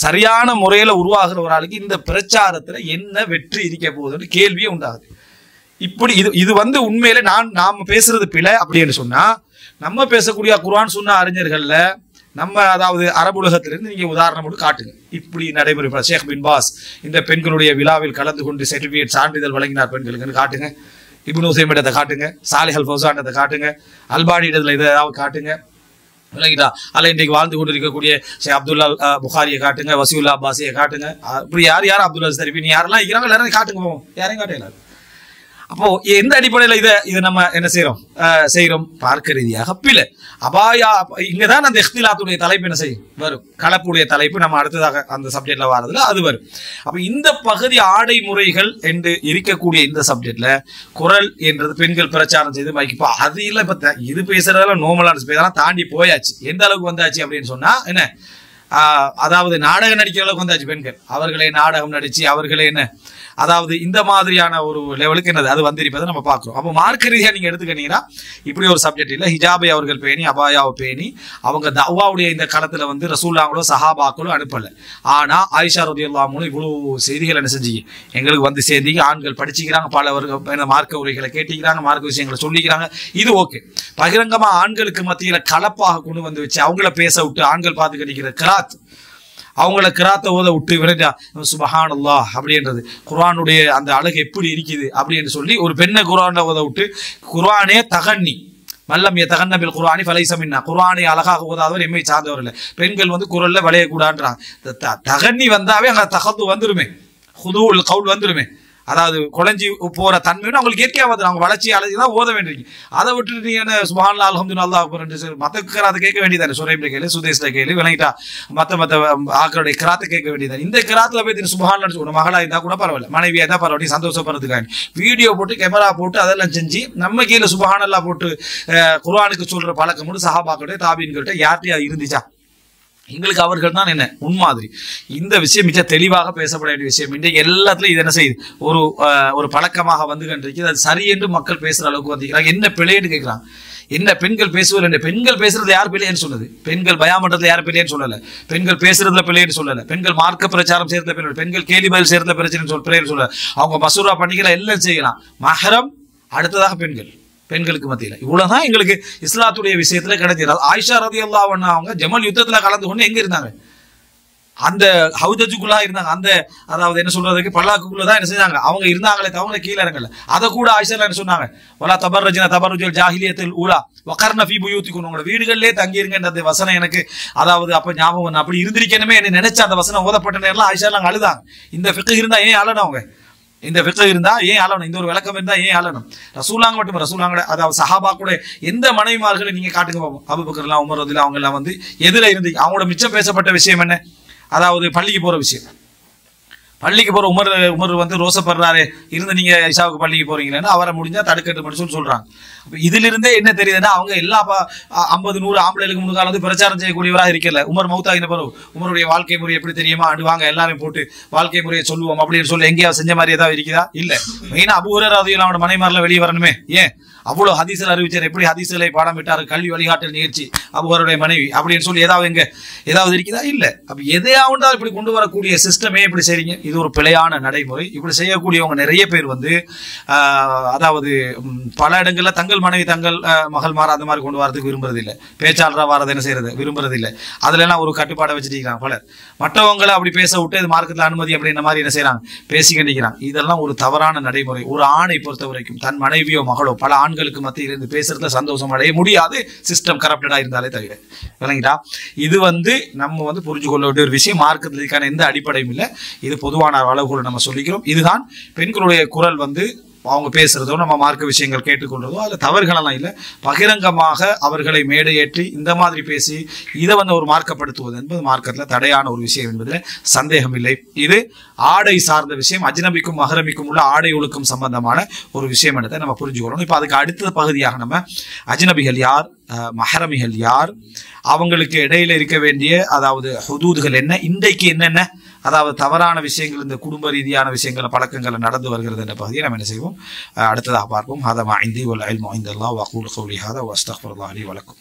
சரியான முறையில் உருவாகிற ஒரு ஆளுக்கு இந்த பிரச்சாரத்தில் என்ன வெற்றி இருக்க போகுதுன்னு கேள்வியே உண்டாகுது. இப்படி இது உண்மையில நாம பேசுறது பிழை அப்படின்னு சொன்னா, நம்ம பேசக்கூடிய குர்ஆன் சுன்னா அறிஞர்கள்ல நம்ம அதாவது அரபுலகத்திலிருந்து நீங்க உதாரணம் மட்டும் காட்டுங்க. இப்படி நடைமுறை ஷேக் பின் பாஸ் இந்த பெண்களுடைய விழாவில் கலந்து கொண்டு சர்டிபிகேட் சான்றிதழ் வழங்கினார் பெண்களுக்கு காட்டுங்க. இப்னு உதைமீனத்தை காட்டுங்க, சாலிஹ் அல் ஃபௌசானத்தை காட்டுங்க, அல்பானி இடத்துல இதை ஏதாவது காட்டுங்க. விளங்கிட்டா? அல்ல இன்றைக்கு வாழ்ந்து கொண்டு இருக்கக்கூடிய ஷேக் அப்துல்லா புகாரியை காட்டுங்க, வசீவுல்லா அப்பாஸியை காட்டுங்க. இப்படி யார் அப்துல்லா சரிபி நீ யாரெல்லாம் இருக்கிறாங்க எல்லாரும் காட்டுங்க போவோம். யாரையும் காட்டல. அப்போ எந்த அடிப்படையில் இதை நம்ம என்ன செய்யறோம் பார்க்க ரீதியாக பிழை. அபாயா இங்கதான் அந்த இஹ்திலாத்துடைய தலைப்பு என்ன செய்யும் வரும். கலப்புடைய தலைப்பு நம்ம அடுத்ததாக அந்த சப்ஜெக்ட்ல வரதுல அது வரும். அப்ப இந்த பகுதி ஆடை முறைகள் என்று இருக்கக்கூடிய இந்த சப்ஜெக்ட்ல குரல் என்றது பெண்கள் பிரச்சாரம் செய்து மைக்கு அது இல்லை. இப்ப இது பேசுறதெல்லாம் நோமலான பேசலாம் தாண்டி போயாச்சு. எந்த அளவுக்கு வந்தாச்சு அப்படின்னு சொன்னா என்ன, அதாவது நாடகம் நடிக்கிற அளவுக்கு வந்தாச்சு பெண்கள். அவர்களே நாடகம் நடிச்சு அவர்களே என்ன, அதாவது இந்த மாதிரியான ஒரு லெவலுக்கு என்னது அது வந்திருப்பதை நம்ம பார்க்கிறோம். அப்போ மார்க்க ரீதியாக நீங்க எடுத்துக்கிட்டீங்கன்னா இப்படி ஒரு சப்ஜெக்ட் இல்லை. ஹிஜாபை அவர்கள் பேணி அபாயாவை பேணி அவங்க தவாவுடைய இந்த காலத்துல ரசூலுல்லாஹ்களோ சஹாபாக்களோ அனுப்பல. ஆனா ஆயிஷா ரலியல்லாஹு அன்ஹா இவ்வளவு செய்திகள் என்ன செஞ்சீங்க எங்களுக்கு சேர்ந்தீங்க. ஆண்கள் படிச்சுக்கிறாங்க, பல மார்க்க உரைகளை கேட்டுக்கிறாங்க, மார்க்க விஷயங்களை சொல்லிக்கிறாங்க. இது ஓகே. பகிரங்கமா ஆண்களுக்கு மத்தியில கலப்பாக கொண்டு வந்து வச்சு அவங்கள பேச விட்டு ஆண்கள் பார்த்து கிடைக்கிற கிராத், அவங்கள கிராத்தை ஓத விட்டு விரைஞ்சா சுபஹானல்லாஹ் அப்படின்றது குர்ஆனுடைய அந்த அழகு எப்படி இருக்குது அப்படின்னு சொல்லி ஒரு பெண்ணை குர்ஆனை ஓத விட்டு குர்ஆனே தகன்னி மல்லம் தகன்னபில் குர்ஆனி ஃபலைஸ மின்னா, குர்ஆனை அழகாக ஓதாதவர் எம்மை சார்ந்தவர் இல்லை. பெண்கள் குரல்ல விளையக்கூடாதுன்றாங்க. தகன்னி வந்தாவே அங்க தகத்து வந்துருமே, ஹுதூல் கவுல் வந்துருமே. அதாவது குழஞ்சி போற தன்மைன்னு அவங்களுக்கு இயற்கையா வந்து அவங்க வளர்ச்சி அழைச்சிதான் ஓத வேண்டியிருக்கு. அதை விட்டுட்டு நீ என்ன சுப்ஹானல்லாஹ் அல்ஹம்துலில்லாஹ் அக்பர் மத்த கிராத்தை கேட்க வேண்டியதானே, சுரைப்ல கேளு, சுதேஷ்ல கேளு, விளங்கிட்டா மத்த ஆக்களுடைய கிராத்தை கேட்க வேண்டியதானே. இந்த கிராத்துல போய் சுப்ஹானல்லாஹ் ஒரு மகளா இருந்தா கூட பரவாயில்ல, மனைவியா இருந்தா பரவாயில்ல, சந்தோஷப்படுறதுக்காக வீடியோ போட்டு கேமரா போட்டு அதெல்லாம் செஞ்சு நம்ம கீழே சுப்ஹானல்லாஹ் போட்டு குர்ஆனுக்கு சொல்ற பழக்கம் கூட சஹாபாக்களுடைய தாபீன்கள்ட்ட யார்கிட்டயா இருந்துச்சா? எங்களுக்கு அவர்கள் தான் என்ன முன்மாதிரி. இந்த விஷயம் மிக தெளிவாக பேசப்பட வேண்டிய விஷயம். இன்றைக்கு எல்லாத்துலையும் இது என்ன செய்யுது ஒரு பழக்கமாக வந்து கண்டிருக்கு. அது சரி என்று மக்கள் பேசுற அளவுக்கு வந்துக்கிறாங்க. என்ன பிழைன்னு கேட்கிறாங்க. என்ன பெண்கள் பேசுவது, பெண்கள் பேசுறது யார் பிள்ளைன்னு சொன்னது? பெண்கள் பயான் பண்றதுல யார் பிள்ளைன்னு சொல்லல, பெண்கள் பேசுறதுல பிள்ளைன்னு சொல்லல, பெண்கள் மார்க்க பிரச்சாரம் செய்யறதுல பிள்ளை, பெண்கள் கேலி பதில் செய்யறதுல பிள்ளைன்னு சொல்லல. அவங்க மசூரா பண்ணிக்கலாம், எல்லாம் செய்யலாம். மஹரம் அடுத்ததாக பெண்களுக்கு மத்தியில இவ்வளவுதான் எங்களுக்கு இஸ்லாத்துடைய விஷயத்துல கிடைக்கிறது. ஆயிஷா ரலியல்லாஹு அன்ஹா அவங்க ஜமல் யுத்தத்துல கலந்து கொண்டு எங்க இருந்தாங்க? அந்த ஹவுதஜுக்குள்ளா இருந்தாங்க. அந்த அதாவது என்ன சொல்றதுக்கு பல்லாக்குள்ளதான் என்ன செஞ்சாங்க அவங்க இருந்தாங்களே தவிர கீழே இறங்கல. அதை கூட ஆயிஷா என்ன சொன்னாங்க, வலா தபர்ரஜ்ன தபர்ருஜல் ஜாஹிலியத்தில் ஊலா வகர்ன ஃபீ புயூத்திக்கும், உங்களோட வீடுகளிலே தங்கி இருங்கன்ற வசனம் எனக்கு அதாவது அப்ப ஞாபகம் அப்படி இருந்திருக்கணுமே என்ன நினைச்ச அந்த வசனம் ஓதப்பட்ட நேரம் ஆயிஷா நாங்க அழுதாங்க. இந்த ஃபிக்ஹ் இருந்தா ஏன் அழணும்? அவங்க இந்த ஃபிக்ஹ் இருந்தா ஏன் அழணும்? இந்த ஒரு விளக்கம் இருந்தா ஏன் அழணும்? ரசூலுல்லாஹ் மட்டும் ரசூலுல்லாஹ் அதாவது சஹாபா கூட எந்த மனைவிமார்களை நீங்க காட்டுங்க பாப்போம். அபூபக்கர்லாம் உமர் ரலியல்லாஹு அவங்க எல்லாம் எதிர இருந்து அவங்களோட மிச்சம் பேசப்பட்ட விஷயம் என்ன? அதாவது பள்ளிக்கு போற விஷயம். பள்ளிக்கு போற உமர் ரோசப்படுறாரு இருந்து நீங்க இஷாவுக்கு பள்ளிக்கு போறீங்களேன்னு அவரை முடிஞ்சா தடுக்கட்டு மட்டும் சொல்றாங்க. இதுல இருந்தே என்ன தெரியுதுன்னா அவங்க எல்லா 50-100 ஆம்பளைகளுக்கு முன்கால பிரச்சாரம் செய்யக்கூடியவராக இருக்கல. உமர் மௌத்தாகின பிறகு உமருடைய வாழ்க்கை முறை எப்படி தெரியுமா, வாங்க எல்லாரும் போட்டு வாழ்க்கை முறையை சொல்லுவோம் அப்படின்னு சொல்லி எங்கேயாவது செஞ்ச மாதிரி ஏதாவது இருக்குதா? இல்ல. மெயினா அபூ ஹுரைரா ரலியல்லாஹு அன்ஹு மனைமாரில் வெளியே வரணுமே. ஏன் அவ்வளவு ஹதீஸ்ல அறிவிச்சார். எப்படி ஹதீஸ்களை பாடம் விட்டார், கல்வி வழிகாட்டல் நிகழ்ச்சி, அபூஹுரைராவுடைய மனைவி அப்படின்னு சொல்லி ஏதாவது இருக்குதா? இல்ல. அப்ப எதையாவது இப்படி கொண்டு வரக்கூடிய சிஸ்டமே இப்படி செய்றீங்க, இது ஒரு பிழையான நடைமுறை. இப்படி செய்யக்கூடியவங்க நிறைய பேர் வந்து அதாவது பல இடங்கள்ல தங்கள் மனைவி தங்கள் மகள் மாற அந்த மாதிரி கொண்டு வரதுக்கு விரும்புறது இல்லை, பேச்சாளராக வரது என்ன செய்யறது விரும்புறது இல்லை. அதுல எல்லாம் ஒரு கட்டுப்பாடை வச்சுட்டு பலர் மற்றவங்களை அப்படி பேச விட்டு இது மார்க்கத்தில் அனுமதி அப்படின்ற மாதிரி என்ன செய்யறாங்க, பேசிக்கிட்டு. இதெல்லாம் ஒரு தவறான நடைமுறை. ஒரு ஆணை பொறுத்த வரைக்கும் தன் மனைவியோ மகளோ பல ஆண்களுக்கு மத்தியில் இருந்து பேசுறதுல சந்தோஷம் அடைய முடியாது, சிஸ்டம் கரப்டடா இருந்தாலே தவிர. விளங்கிட்டா? இது வந்து நம்ம வந்து புரிஞ்சு கொள்ள வேண்டிய ஒரு விஷயம். மார்க்கத்தில் இதுக்கான எந்த அடிப்படையும் இல்லை. இது பொதுவான அளவுகளை நம்ம சொல்லிக்கிறோம். இதுதான் பெண்களுடைய குரல் வந்து அவங்க பேசுறதோ நம்ம மார்க்க விஷயங்கள் கேட்டுக்கொள்றதோ அதில் தவறுகளெல்லாம் இல்லை. பகிரங்கமாக அவர்களை மேடையேற்றி இந்த மாதிரி பேசி இதை வந்து ஒரு மார்க்கப்படுத்துவது என்பது மார்க்கத்தில் தடையான ஒரு விஷயம் என்பதில் சந்தேகம் இல்லை. இது ஆடை சார்ந்த விஷயம், அஜ்னபிக்கும் மஹரமிக்கும் உள்ள ஆடை ஒழுக்கம் சம்பந்தமான ஒரு விஷயம் என்பதை நம்ம புரிஞ்சுக்கணும். இப்போ அதுக்கு அடுத்த பகுதியாக நம்ம அஜ்னபிகள் யார், மஹரமிகள் யார், அவங்களுக்கு இடையில இருக்க வேண்டிய அதாவது ஹுதூதுகள் என்ன, இன்றைக்கு என்னென்ன அதாவது தவறான விஷயங்கள் இந்த குடும்ப ரீதியான விஷயங்கள் பழக்கங்கள் நடந்து வருகிறது என்ற பகுதியை நம்ம என்ன செய்வோம் அடுத்ததாக பார்ப்போம். ஹதா மா இந்தி வல் இல்மு இந்தல்லாஹ் வ அகூலு கௌலி ஹதா வ அஸ்தக்ஃபிருல்லாஹ் லி வ லக்கும்.